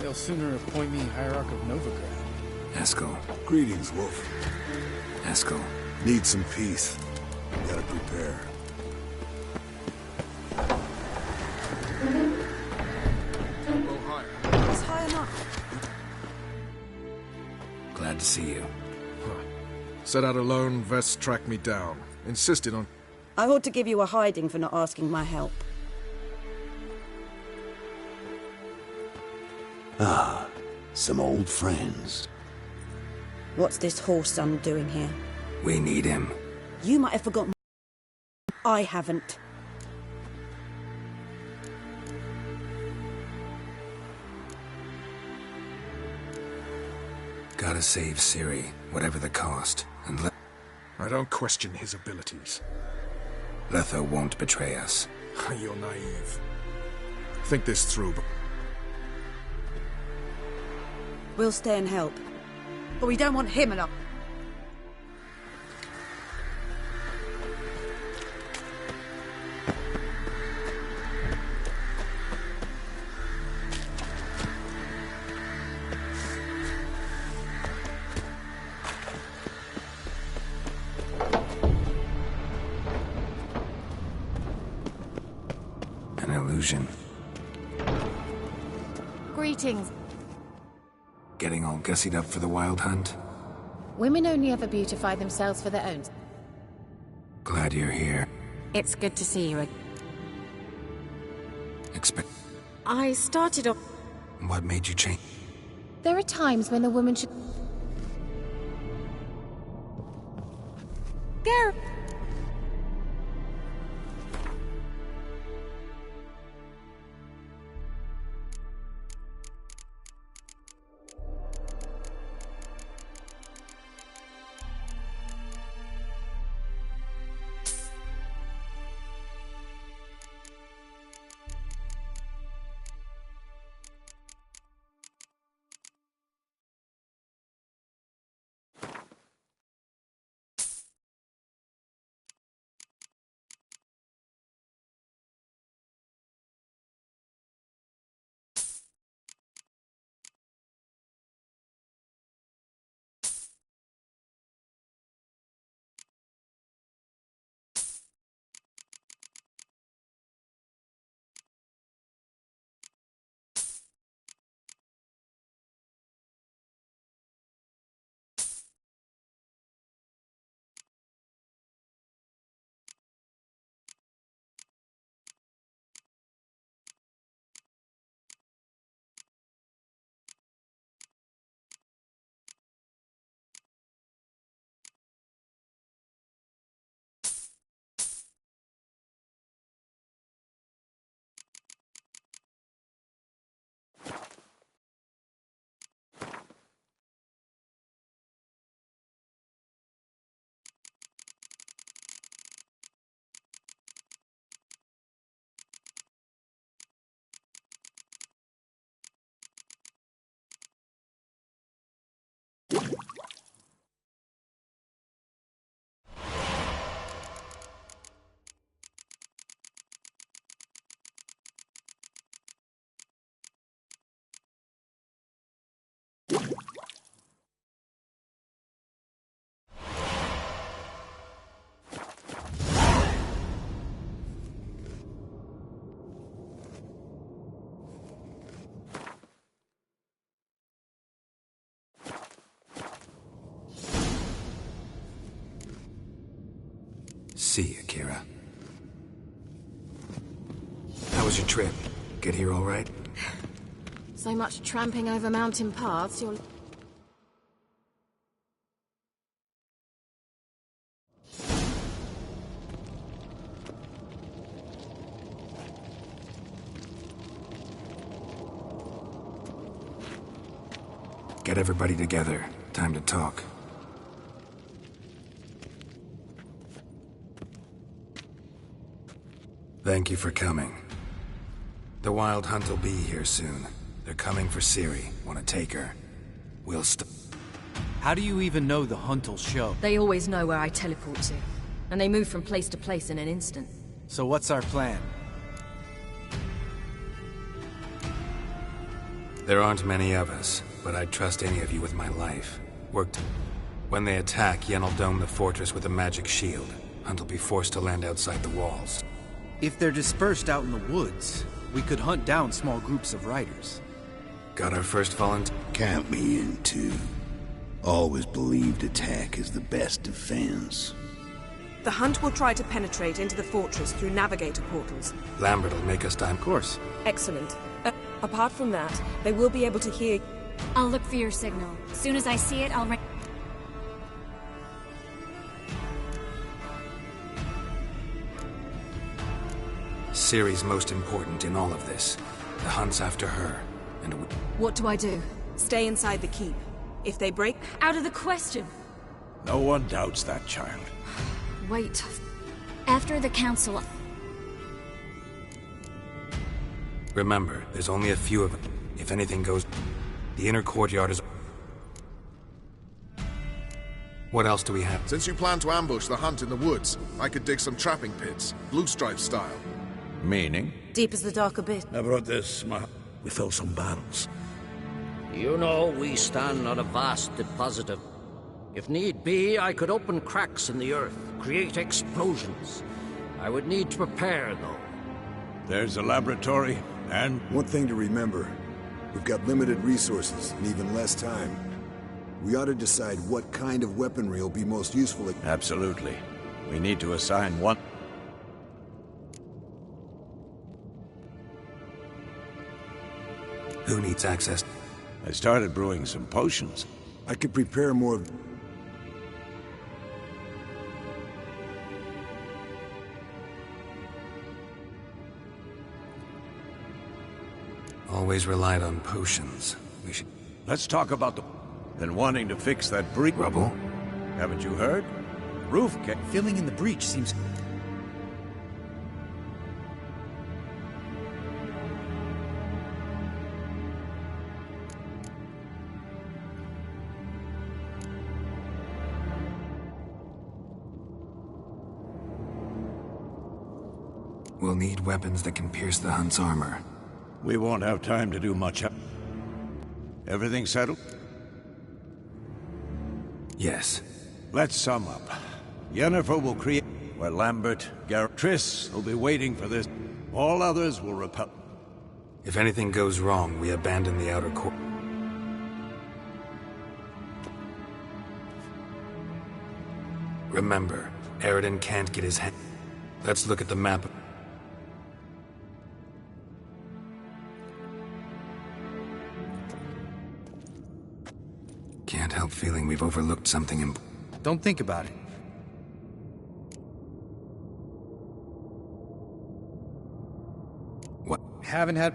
They'll sooner appoint me Hierarch of Novigrad. Eskel. Greetings, Wolf. Eskel. Need some peace. Gotta prepare. It's high enough. Glad to see you. Set out alone, Vest tracked me down. Insisted on... I ought to give you a hiding for not asking my help. Ah, some old friends. What's this horse son doing here? We need him. You might have forgotten. I haven't. Gotta save Ciri, whatever the cost, and I don't question his abilities. Letho won't betray us. You're naive. Think this through, but... We'll stay and help. But we don't want him enough. An illusion. Greetings. Getting all gussied up for the wild hunt? Women only ever beautify themselves for their own. Glad you're here. It's good to see you. Expect... I started off... What made you change? There are times when a woman should... Gareth! see you, Kira. How was your trip? Get here all right? So much tramping over mountain paths, you're... Get everybody together. Time to talk. Thank you for coming. The Wild Hunt will be here soon. They're coming for Ciri. Want to take her? We'll How do you even know the Hunt will show? They always know where I teleport to. And they move from place to place in an instant. So what's our plan? There aren't many of us, but I'd trust any of you with my life. When they attack, Yen will dome the fortress with a magic shield. Hunt will be forced to land outside the walls. If they're dispersed out in the woods, we could hunt down small groups of riders. Got our first volunteer? Count me in too. Always believed attack is the best defense. The Hunt will try to penetrate into the fortress through navigator portals. Lambert will make us time. Of course. Excellent. Apart from that, they will be able to hear... I'll look for your signal. As soon as I see it, I'll ring... Ciri's most important in all of this. The Hunt's after her, and What do I do? Stay inside the keep. If they break... Out of the question. No one doubts that child. Wait. After the council... remember, there's only a few of them. If anything goes... The inner courtyard is... What else do we have? Since you plan to ambush the Hunt in the woods, I could dig some trapping pits, blue stripe style. Meaning? Deep as the dark abyss. I brought this, we fill some barrels. You know, we stand on a vast deposit of... If need be, I could open cracks in the earth, create explosions. I would need to prepare, though. There's a laboratory, and... One thing to remember. We've got limited resources, and even less time. We ought to decide what kind of weaponry will be most useful. Absolutely. We need to assign one... Who needs access? I started brewing some potions. I could prepare more... Always relied on potions. We should... Let's talk about the... Been wanting to fix that breach... Rubble? Haven't you heard? Roof Filling in the breach seems... We'll need weapons that can pierce the Hunt's armor. We won't have time to do much. Everything settled? Yes. Let's sum up. Yennefer will create... Where Lambert, Triss will be waiting for this. All others will repel... If anything goes wrong, we abandon the outer court. Remember, Eridan can't get his hand... Let's look at the map. Can't help feeling we've overlooked something important. Don't think about it. What? Haven't had...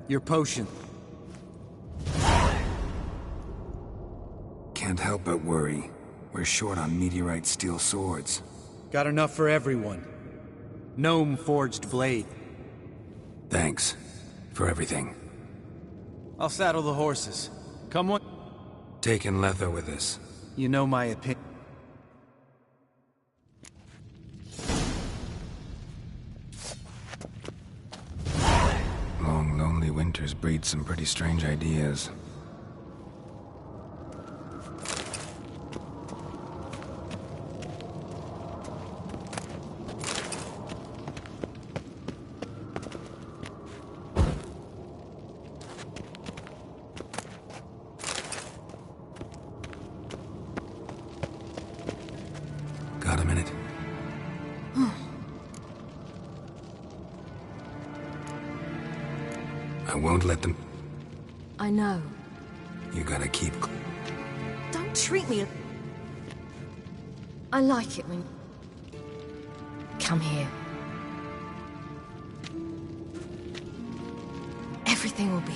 your potion. Can't help but worry. We're short on meteorite steel swords. Got enough for everyone. Gnome-forged blade. Thanks. For everything. I'll saddle the horses. Come on. Taking Letho with us. You know my opinion. Long, lonely winters breed some pretty strange ideas. Got a minute? I won't let them... I know. You gotta keep... Don't treat me... I like it when... Come here. Everything will be...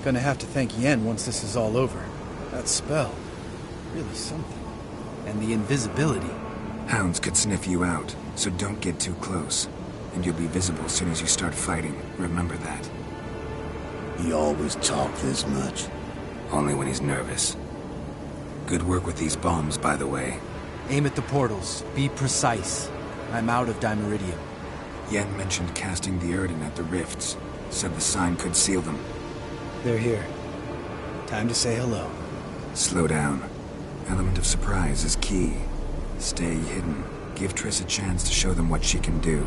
Gonna have to thank Yen once this is all over. That spell, really something. And the invisibility. Hounds could sniff you out, so don't get too close. And you'll be visible as soon as you start fighting. Remember that. He always talked this much. Only when he's nervous. Good work with these bombs, by the way. Aim at the portals. Be precise. I'm out of Dimeridium. Yen mentioned casting the Erdin at the rifts. Said the sign could seal them. They're here. Time to say hello. Slow down. Element of surprise is key. Stay hidden. Give Triss a chance to show them what she can do.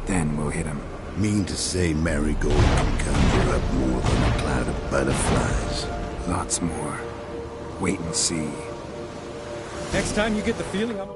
Then we'll hit him. Mean to say Marigold can conjure up more than a cloud of butterflies? Lots more. Wait and see. Next time you get the feeling I'm...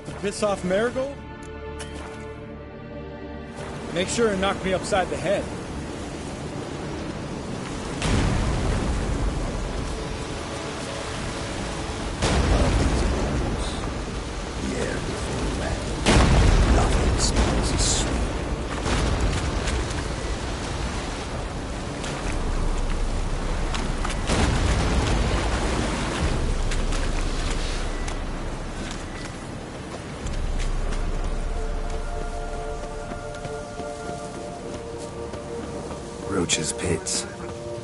To piss off Marigold? Make sure and knock me upside the head. Roach's pits.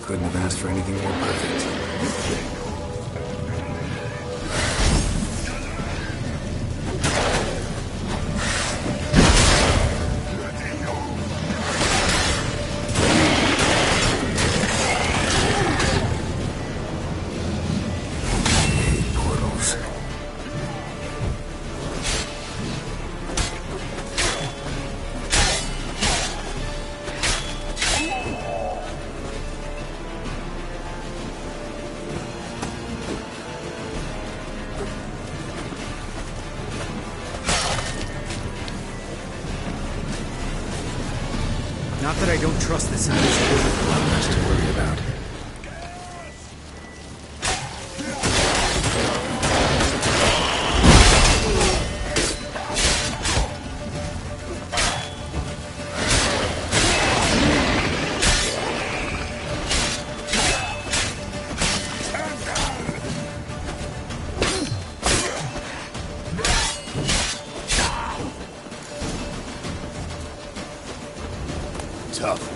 Couldn't have asked for anything more perfect. Not that I don't trust this invisible. Not much to worry about. Tough.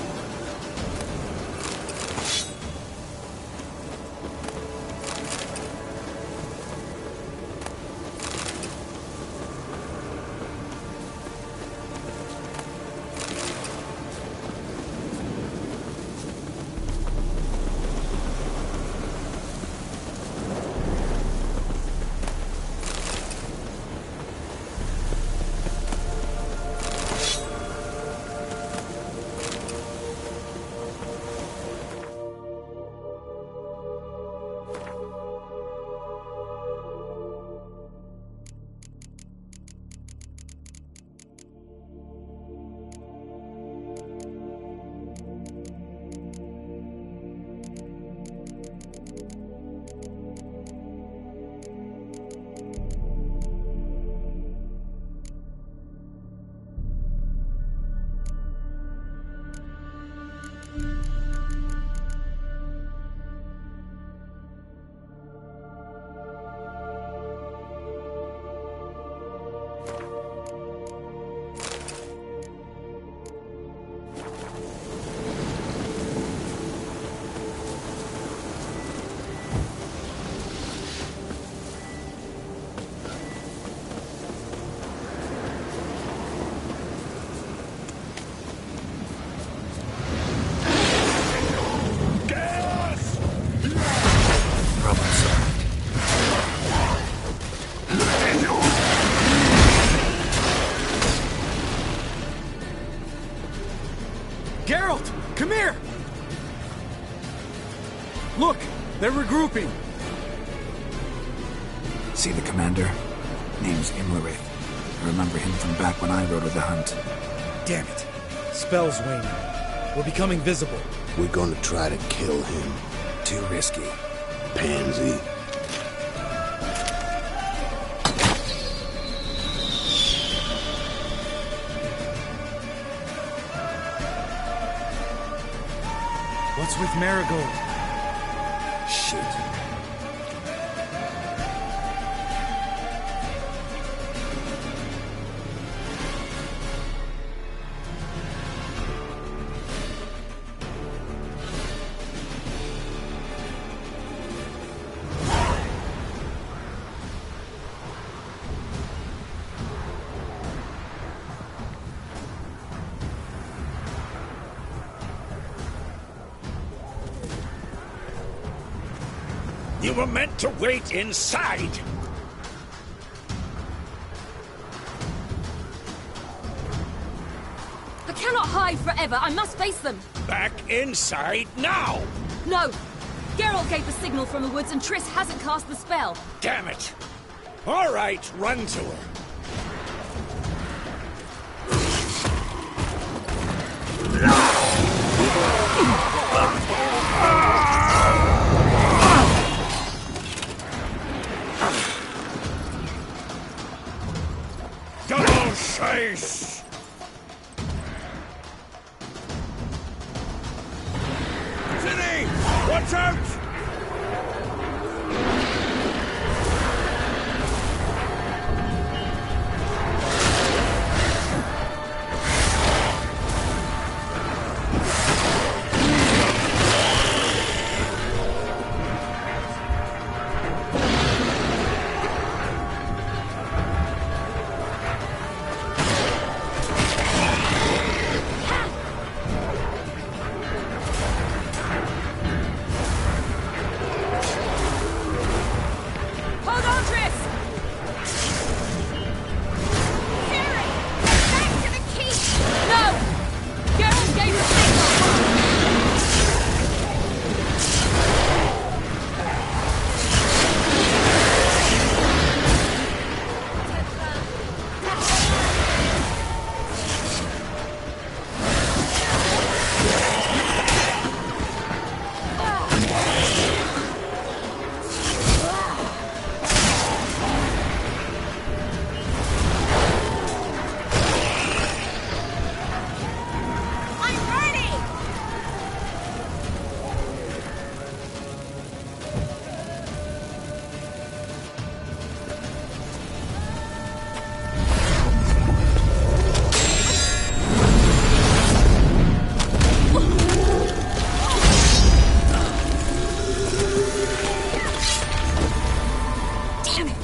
Geralt, come here! Look, they're regrouping. See the commander? Name's Imlerith. I remember him from back when I rode with the hunt. Damn it. Spell's waning. We're becoming visible. We're gonna try to kill him. Too risky. Pansy. What's with Marigold? Shit. You were meant to wait inside! I cannot hide forever. I must face them. Back inside now! No! Geralt gave the signal from the woods and Triss hasn't cast the spell. Damn it! All right, run to her. Double chase! City! Watch out! Hold on, Triss! Karen! Back to the keep! No! Geralt gave the signal! I'm ready! Damn it!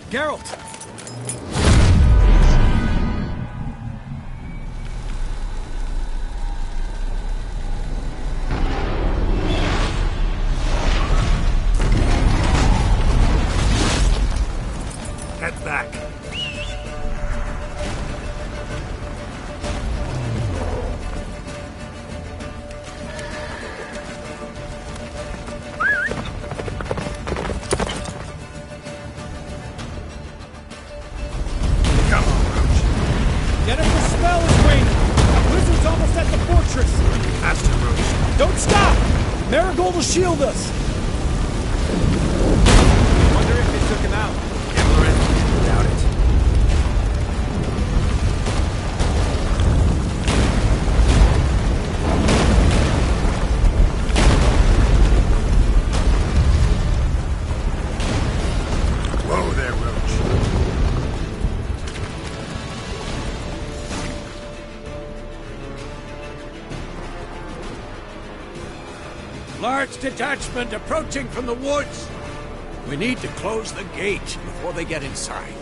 Geralt! Get back! Jennifer's spell is waning! The wizard's almost at the fortress! Faster, Roach. Don't stop! Marigold will shield us! Wonder if they took him out. Doubt it. Whoa there, Roach. Large detachment approaching from the woods. We need to close the gate before they get inside.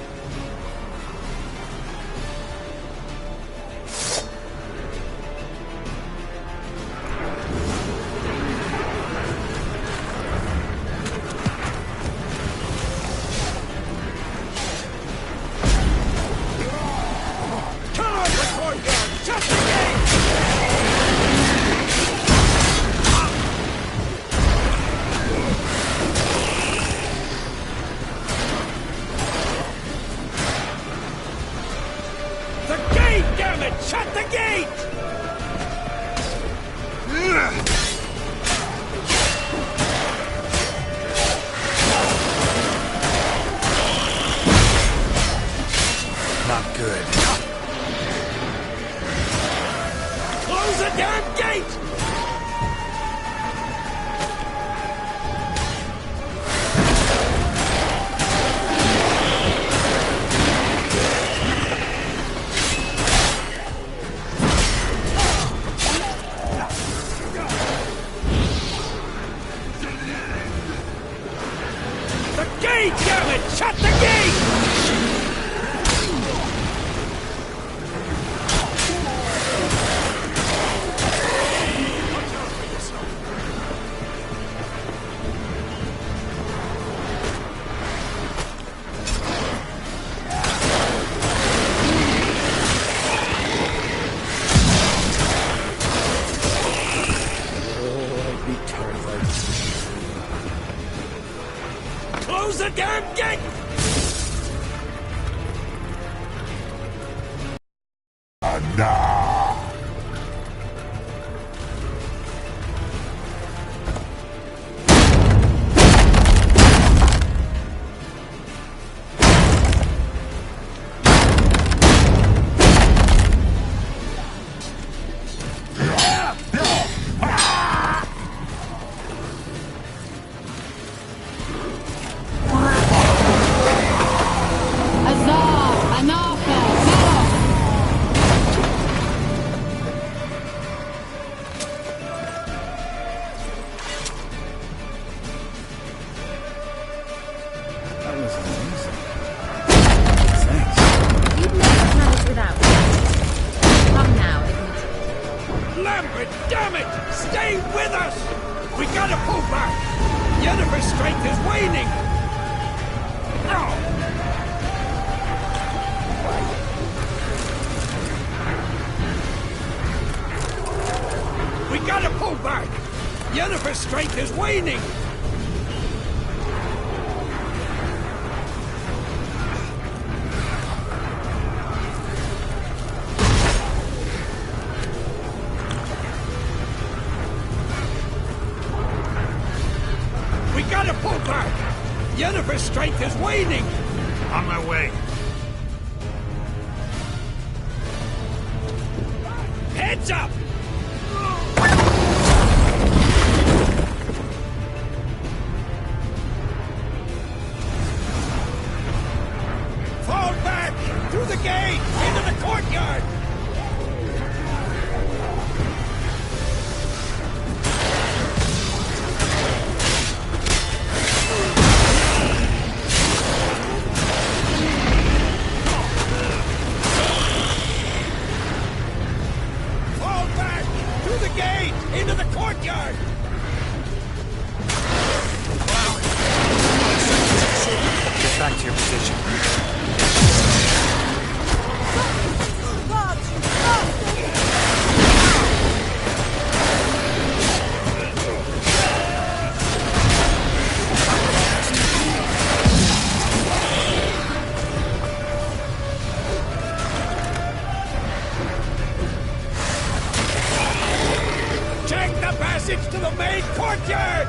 Shut the gate! Not good. Close the damn gate! gate, damn it! Shut the gate! Close the damn gate! Lambert, damn it! Stay with us! We gotta pull back! Yennefer's strength is waning! We gotta pull back! Yennefer's strength is waning! We gotta pull back! Yennefer's strength is waning! On my way. Heads up! Fall back! Through the gate! Into the courtyard! Fall back! Through the gate! Into the courtyard! Get back to your position. Check the passage to the main courtyard!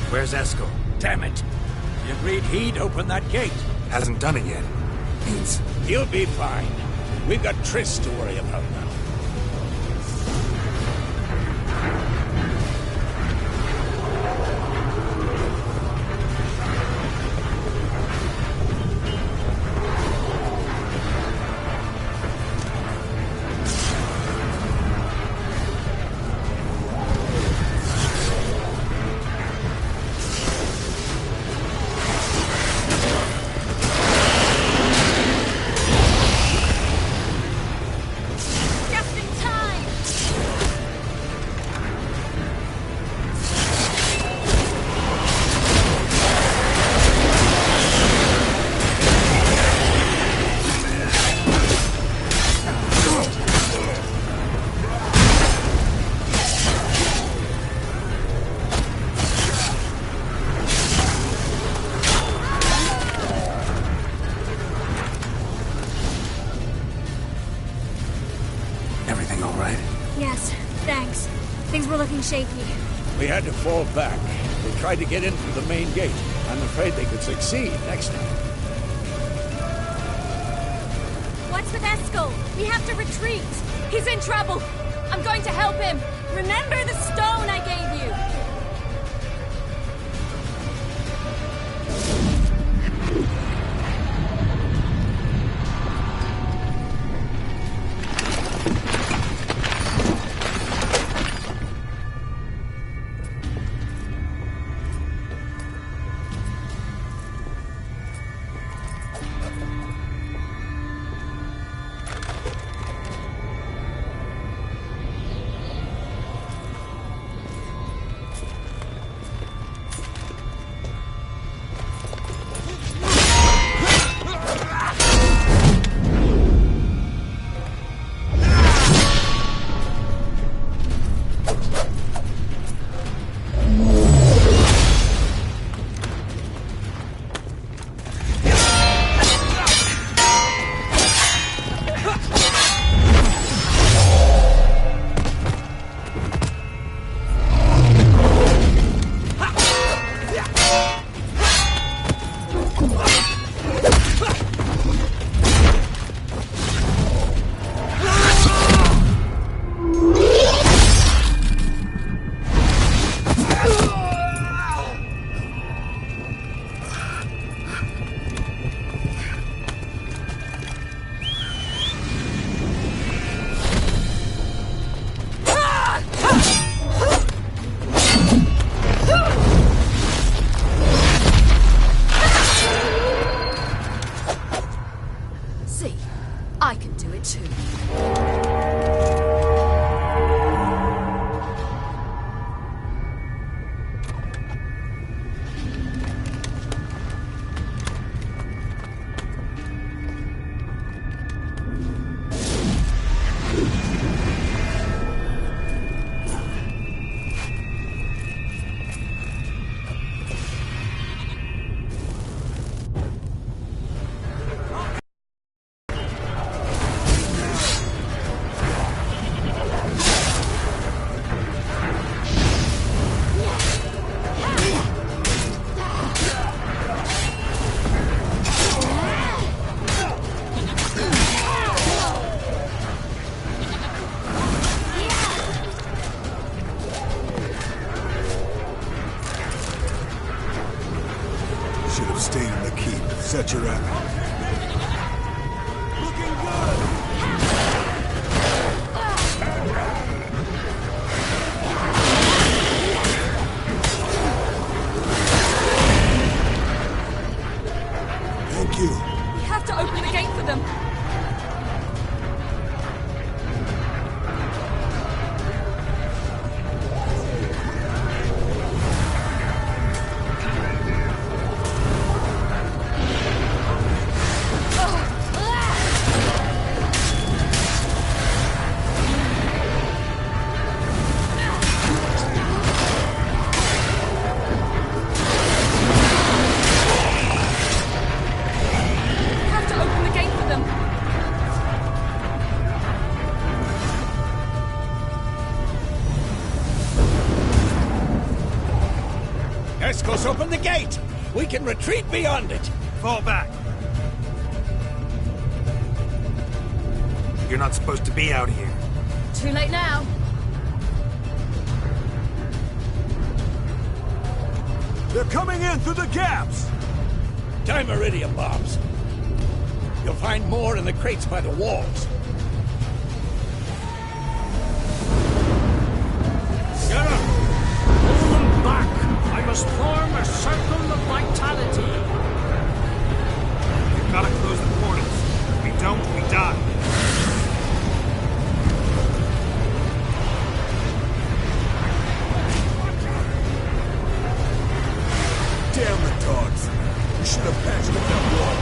Where's Esco? Damn it! He agreed he'd open that gate. Hasn't done it yet. Means He'll be fine. We've got Triss to worry about now. Just in time! everything all right? Yes, thanks. Things were looking shaky. We had to fall back. They tried to get in through the main gate. I'm afraid they could succeed next time. What's with Eskel? We have to retreat. He's in trouble. I'm going to help him. Remember the stone I gave you. should have stayed in the keep. Set your up. Looking good! Thank you. We have to open the gate for them. Escos, open the gate! We can retreat beyond it! Fall back. You're not supposed to be out here. Too late now. They're coming in through the gaps! Dimeridium bombs. You'll find more in the crates by the walls. Get up! Hold them back! I must form a circle of vitality. We've got to close the portals. If we don't, we die. Damn the dogs. We should have patched up that wall.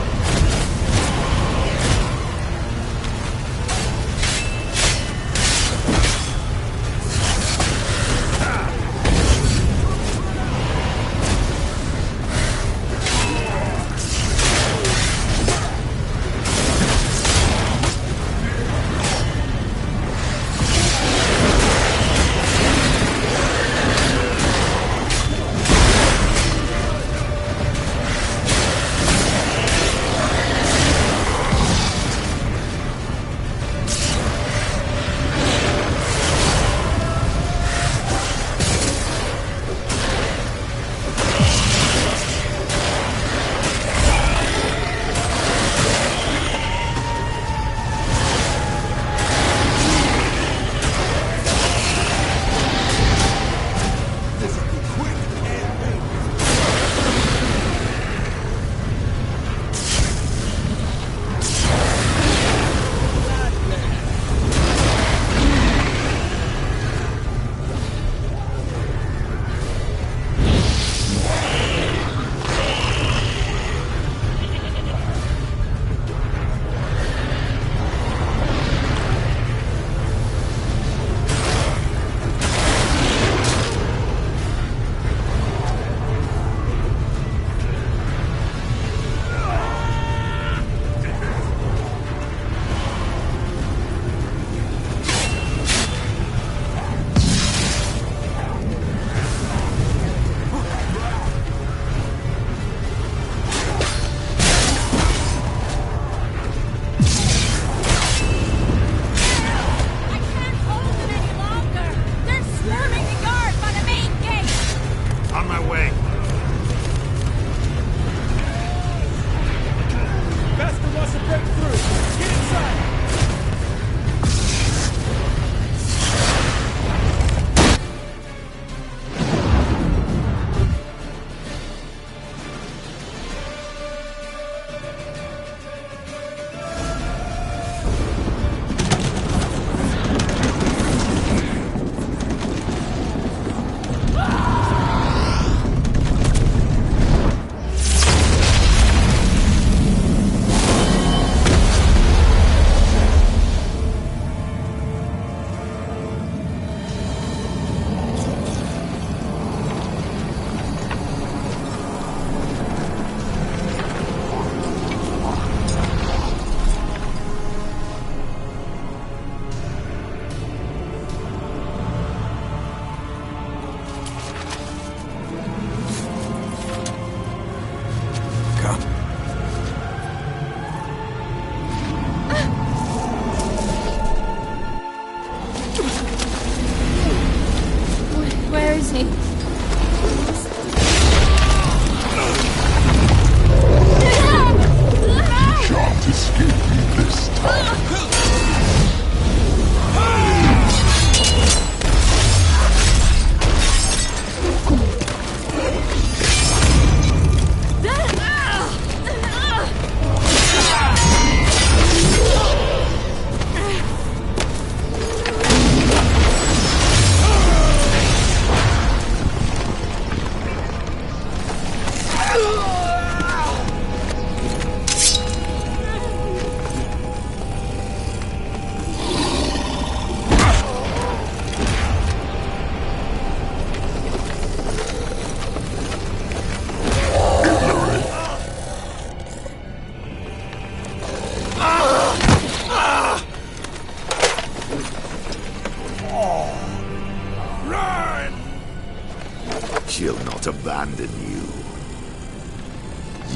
She'll not abandon you.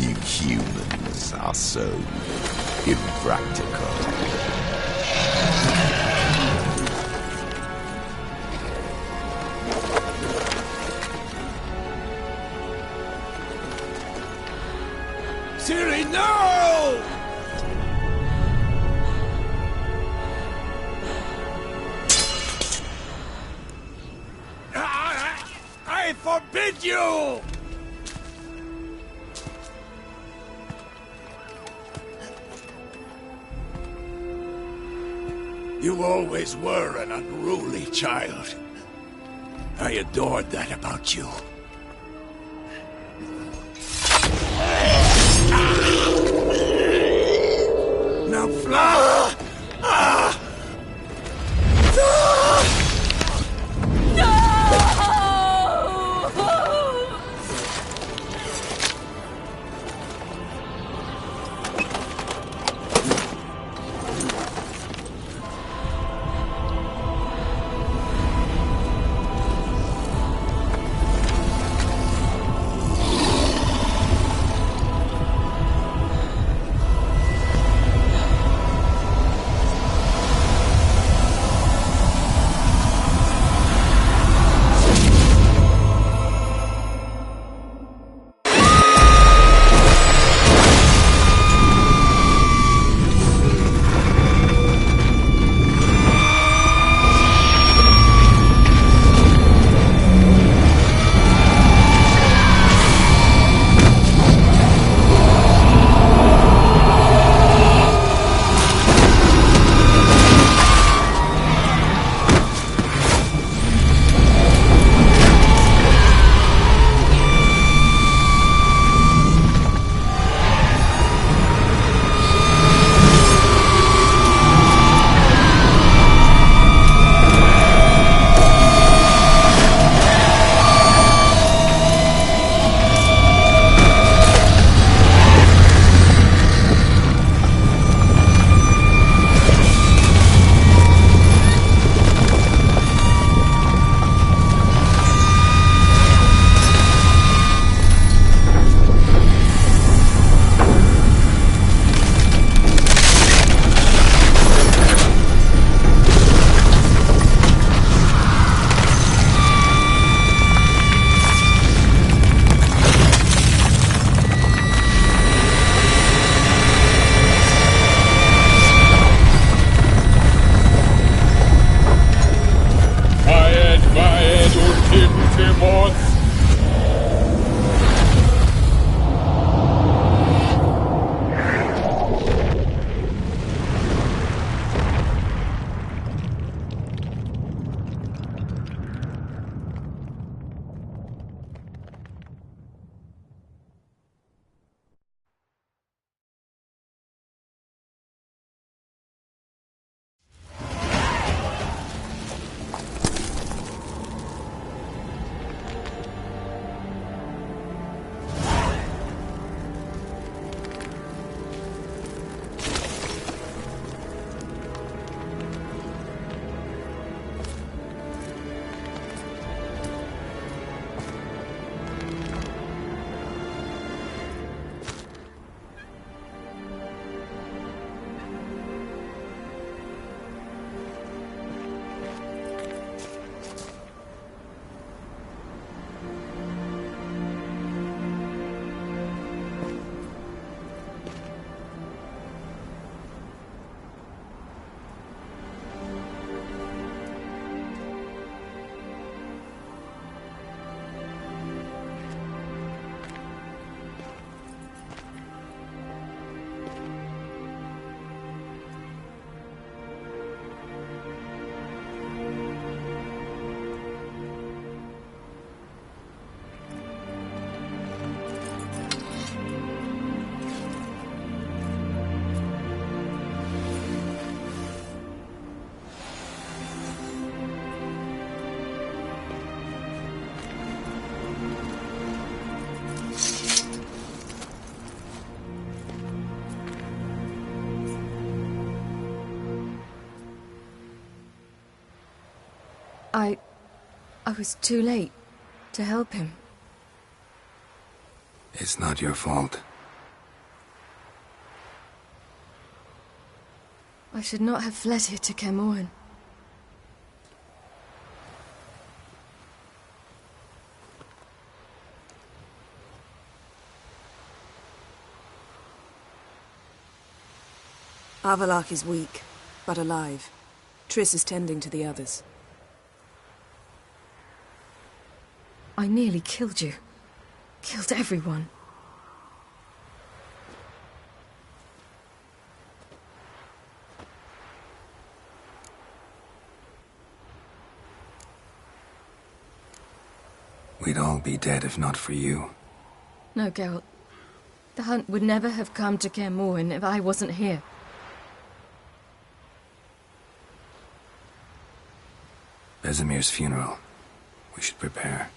You humans are so impractical. Ciri, no! I forbid you! You always were an unruly child. I adored that about you. Now fly! I was too late to help him. It's not your fault. I should not have fled here to Caermorhen. Avalak is weak, but alive. Triss is tending to the others. I nearly killed you. Killed everyone. We'd all be dead if not for you. No, Geralt. The hunt would never have come to Caermorhen if I wasn't here. Vesemir's funeral. We should prepare.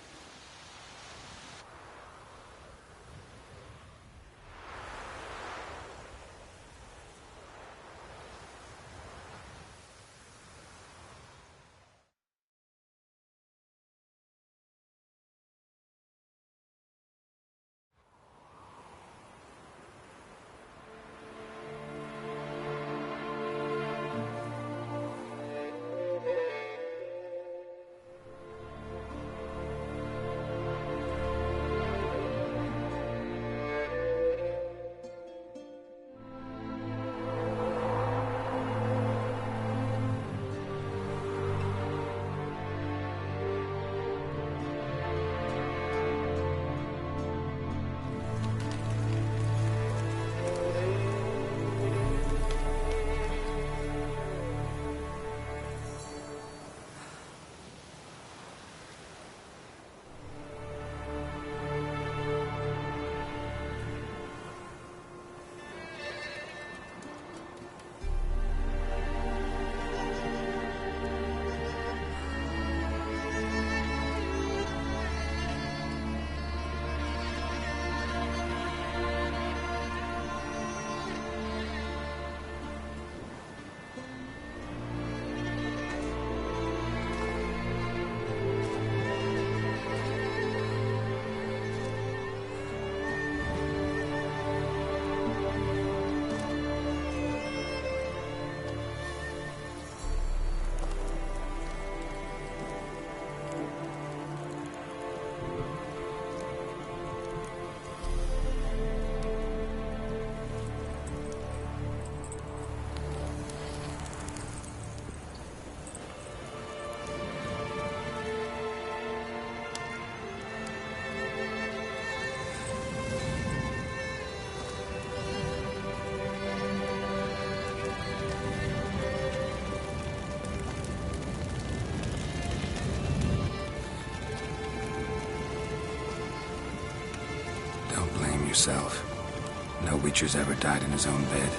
Yourself. No Witcher's ever died in his own bed.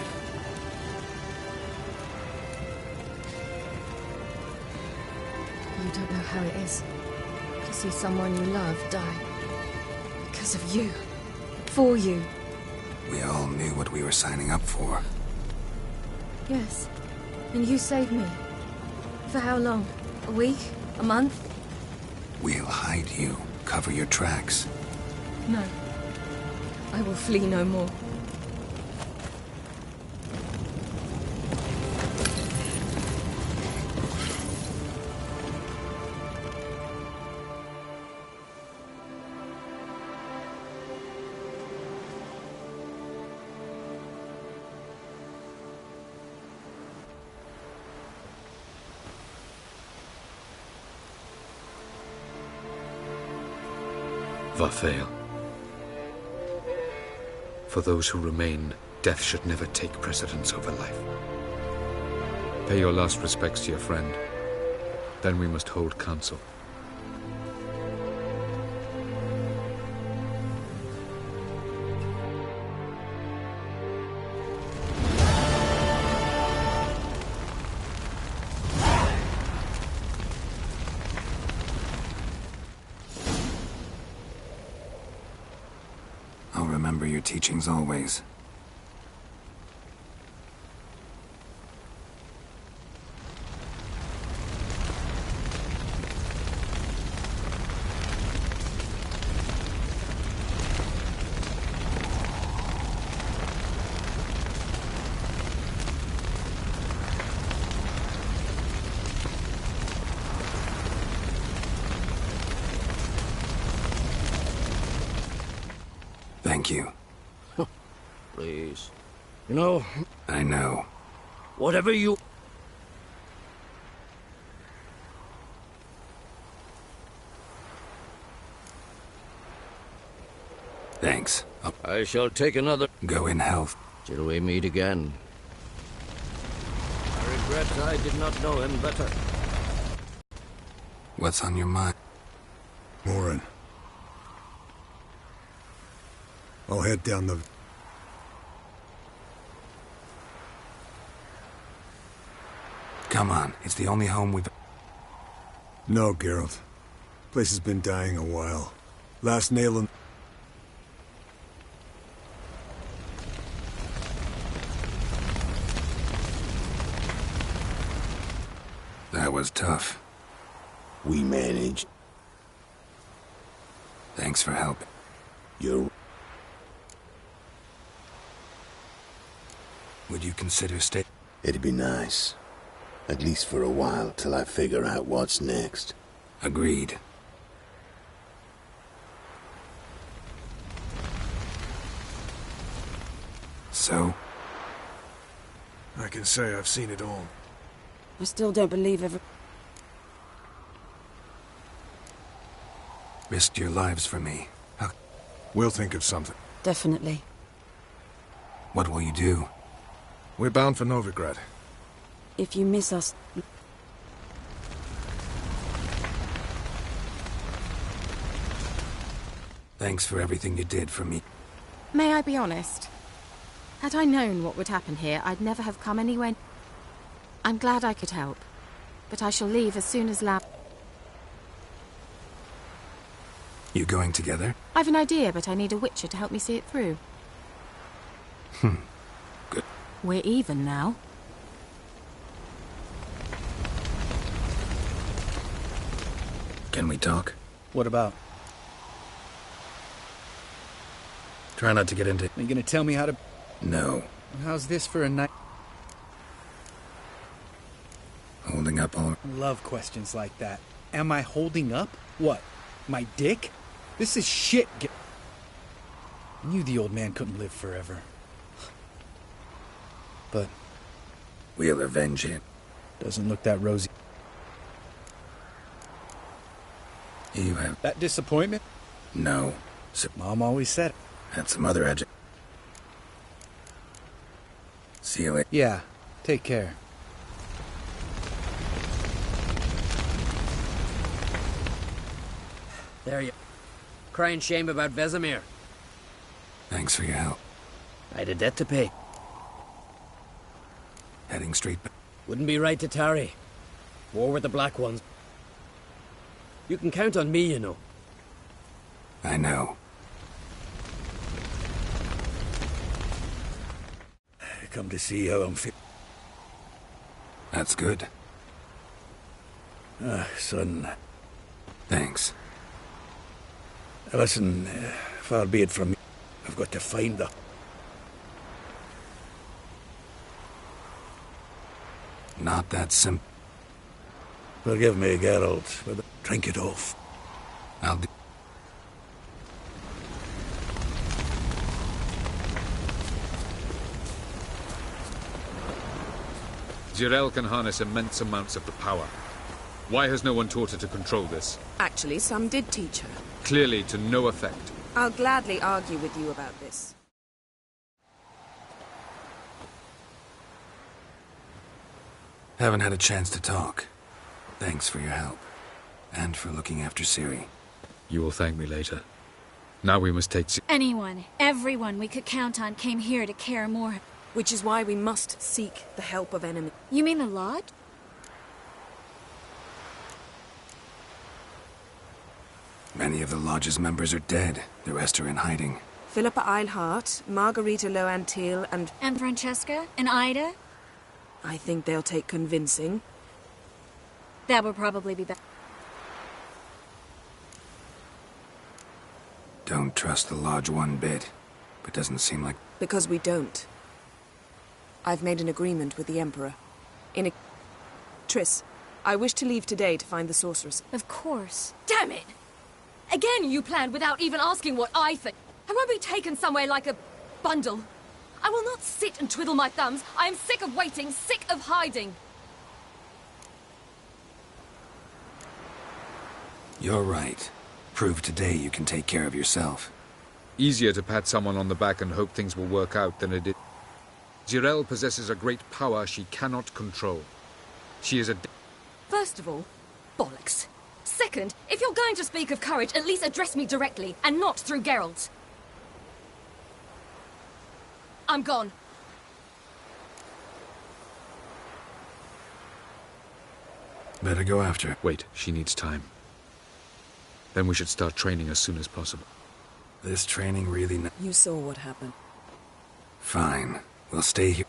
You don't know how it is to see someone you love die. Because of you. For you. We all knew what we were signing up for. Yes. And you saved me. For how long? A week? A month? We'll hide you. Cover your tracks. No. I will flee no more. Varfail. For those who remain, death should never take precedence over life. Pay your last respects to your friend. Then we must hold council. I'll remember your teachings always. Thank you. Please. You know... I know. Whatever you... Thanks. I shall take another... Go in health. Till we meet again. I regret I did not know him better. What's on your mind? Morin. I'll head down the... Come on, it's the only home we've... No, Geralt. Place has been dying a while. Last nail in... That was tough. We managed. Thanks for helping. You're... Would you consider stay... It'd be nice. At least for a while, till I figure out what's next. Agreed. So? I can say I've seen it all. I still don't believe Risked your lives for me. We'll think of something. Definitely. What will you do? We're bound for Novigrad. If you miss us... Thanks for everything you did for me. May I be honest? Had I known what would happen here, I'd never have come anywhere. I'm glad I could help, but I shall leave as soon as You going together? I've an idea, but I need a witcher to help me see it through. Good. We're even now. Can we talk? What about? Try not to get into... Are you gonna tell me how to... No. How's this for a night? Holding up all... I love questions like that. Am I holding up? What? My dick? This is shit. I knew the old man couldn't live forever. But... We'll avenge him. Doesn't look that rosy. You have... That disappointment? No. Mom always said it. Had some other See you later. Yeah. Take care. There you... Crying shame about Vesemir. Thanks for your help. I had a debt to pay. Heading straight back. Wouldn't be right to tarry. War with the Black Ones. You can count on me, you know. I know. I come to see how I'm feeling. That's good. Son. Thanks. Listen, far be it from me. I've got to find her. Not that simple. Forgive me, Geralt, but drink it off. I'll do... Jirel can harness immense amounts of the power. Why has no one taught her to control this? Actually, some did teach her. Clearly to no effect. I'll gladly argue with you about this. Haven't had a chance to talk. Thanks for your help. And for looking after Ciri. You will thank me later. Now we must take... Anyone, everyone we could count on came here to care more. Which is why we must seek the help of enemies. You mean the Lodge? Many of the Lodge's members are dead. The rest are in hiding. Philippa Eilhart, Margarita Loantil, and... And Francesca? And Ida? I think they'll take convincing. That would probably be better. Don't trust the Lodge one bit. But doesn't seem like... Because we don't. I've made an agreement with the Emperor. Triss, I wish to leave today to find the sorceress. Of course. Damn it! Again you planned without even asking what I think. I won't be taken somewhere like a bundle. I will not sit and twiddle my thumbs. I am sick of waiting, sick of hiding. You're right. Prove today you can take care of yourself. Easier to pat someone on the back and hope things will work out than it is. Jirel possesses a great power she cannot control. She is a... First of all, bollocks. Second, if you're going to speak of courage, at least address me directly, and not through Geralt. I'm gone. Better go after her. Wait, she needs time. Then we should start training as soon as possible. This training really... You saw what happened. Fine. We'll stay here.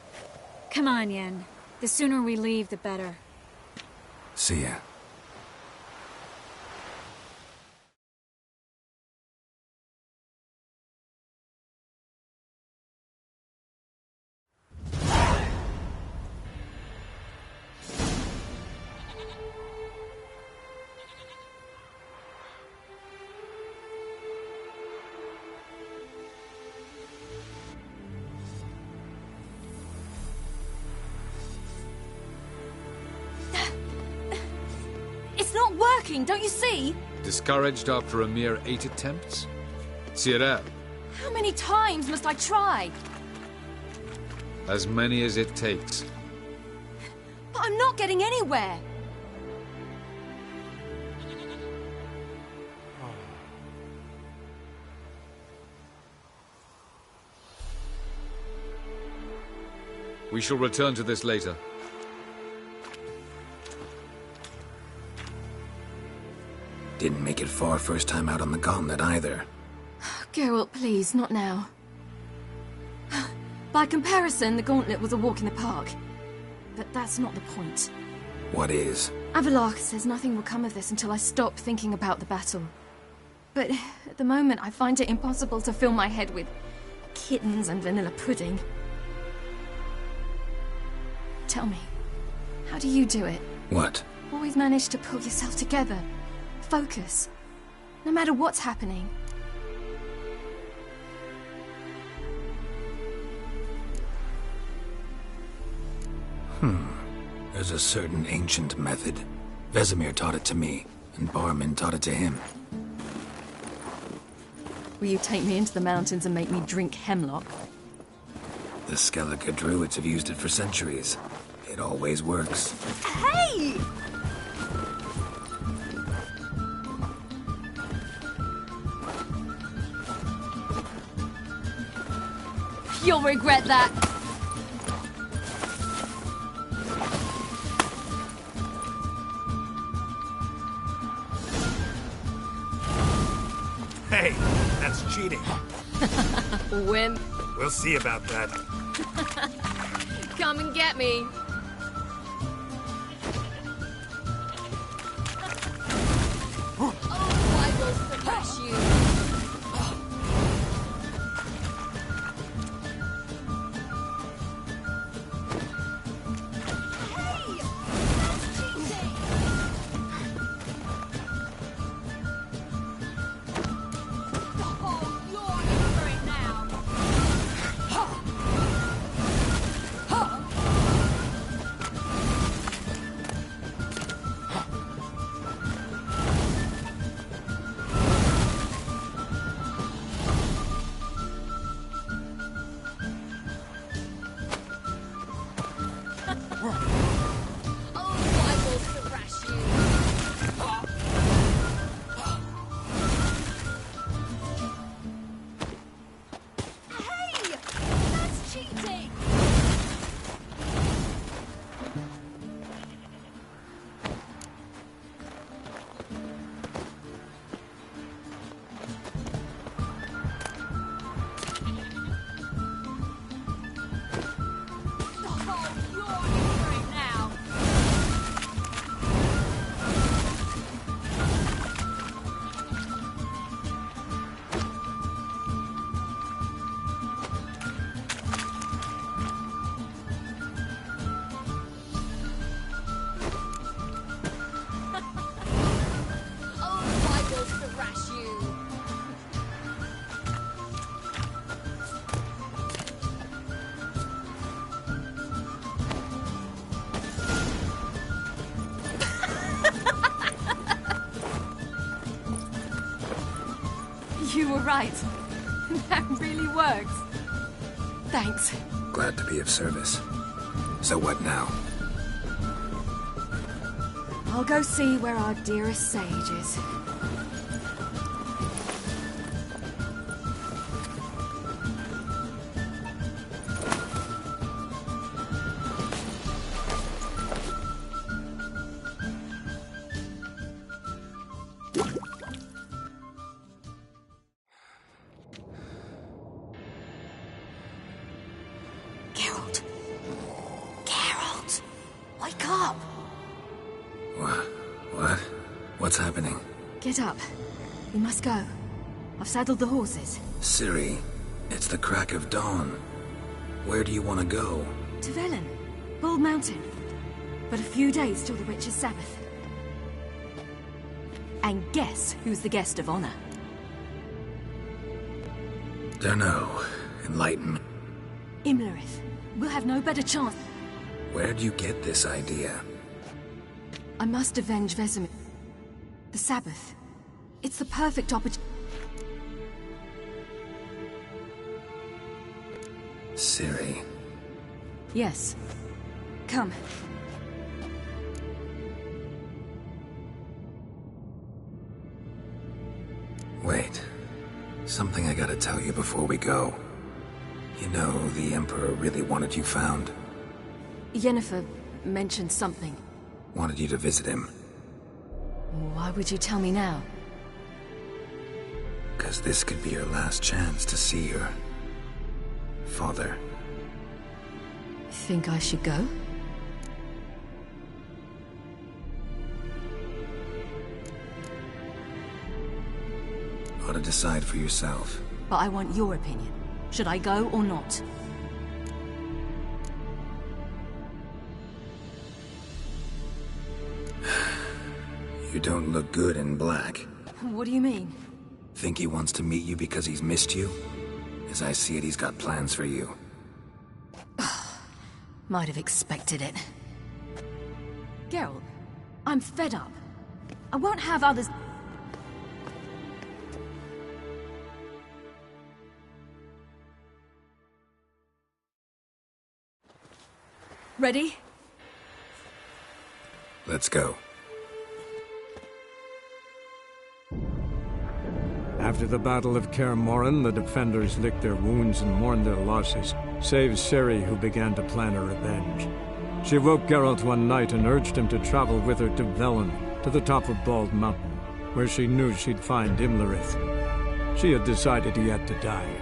Come on, Yen. The sooner we leave, the better. See ya. It's not working, don't you see? Discouraged after a mere 8 attempts? Cyril, How many times must I try? as many as it takes. But I'm not getting anywhere. We shall return to this later. Didn't make it far first time out on the gauntlet either. Geralt, please, not now. By comparison, the gauntlet was a walk in the park. But that's not the point. What is? Avallac'h says nothing will come of this until I stop thinking about the battle. But at the moment, I find it impossible to fill my head with kittens and vanilla pudding. Tell me, how do you do it? What? Always manage to pull yourself together. Focus. No matter what's happening. There's a certain ancient method. Vesemir taught it to me, and Barman taught it to him. Will you take me into the mountains and make me drink hemlock? The Skellige druids have used it for centuries. It always works. Hey! You'll regret that. Hey, that's cheating. Wimp. We'll see about that. Come and get me. Oh, I will thrash you. right. That really works. Thanks. Glad to be of service. So what now? I'll go see where our dearest sage is. Geralt. Geralt! Wake up! What? What's happening? Get up. We must go. I've saddled the horses. Ciri, it's the crack of dawn. Where do you want to go? To Velen. Bald Mountain. But a few days till the Witch's Sabbath. And guess who's the guest of honor? Dunno. Enlighten me. Imlerith. We'll have no better chance. Where'd you get this idea? I must avenge Vesemir. The Sabbath. It's the perfect opportunity. Ciri. Yes. Come. Wait. Something I gotta tell you before we go. You know, the Emperor really wanted you found. Yennefer mentioned something. Wanted you to visit him. Why would you tell me now? 'Cause this could be your last chance to see your father. Think I should go? Ought to decide for yourself. But I want your opinion. Should I go or not? You don't look good in black. What do you mean? Think he wants to meet you because he's missed you? As I see it, he's got plans for you. Might have expected it. Geralt, I'm fed up. I won't have others... Ready? Let's go. After the Battle of Kaer Morhen, the defenders licked their wounds and mourned their losses, save Ciri, who began to plan a revenge. She woke Geralt one night and urged him to travel with her to Velen, to the top of Bald Mountain, where she knew she'd find Imlerith. She had decided he had to die.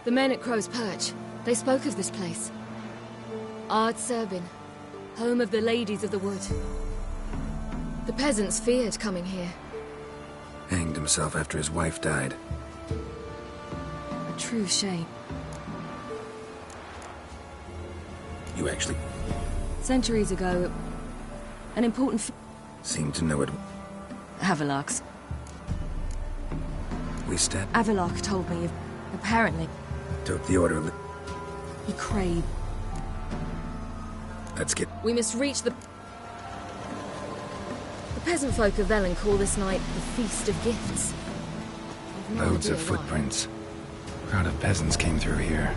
The men at Crow's Perch, they spoke of this place. Ard Serbin, home of the Ladies of the Wood. The peasants feared coming here. Hanged himself after his wife died. A true shame. you actually... Centuries ago, an important... seem to know it. Havelock's. We stepped... Havelock told me, apparently... took the order... He craved... Let's get... We must reach the... The peasant folk of Velen call this night the Feast of Gifts. Loads of footprints. A crowd of peasants came through here.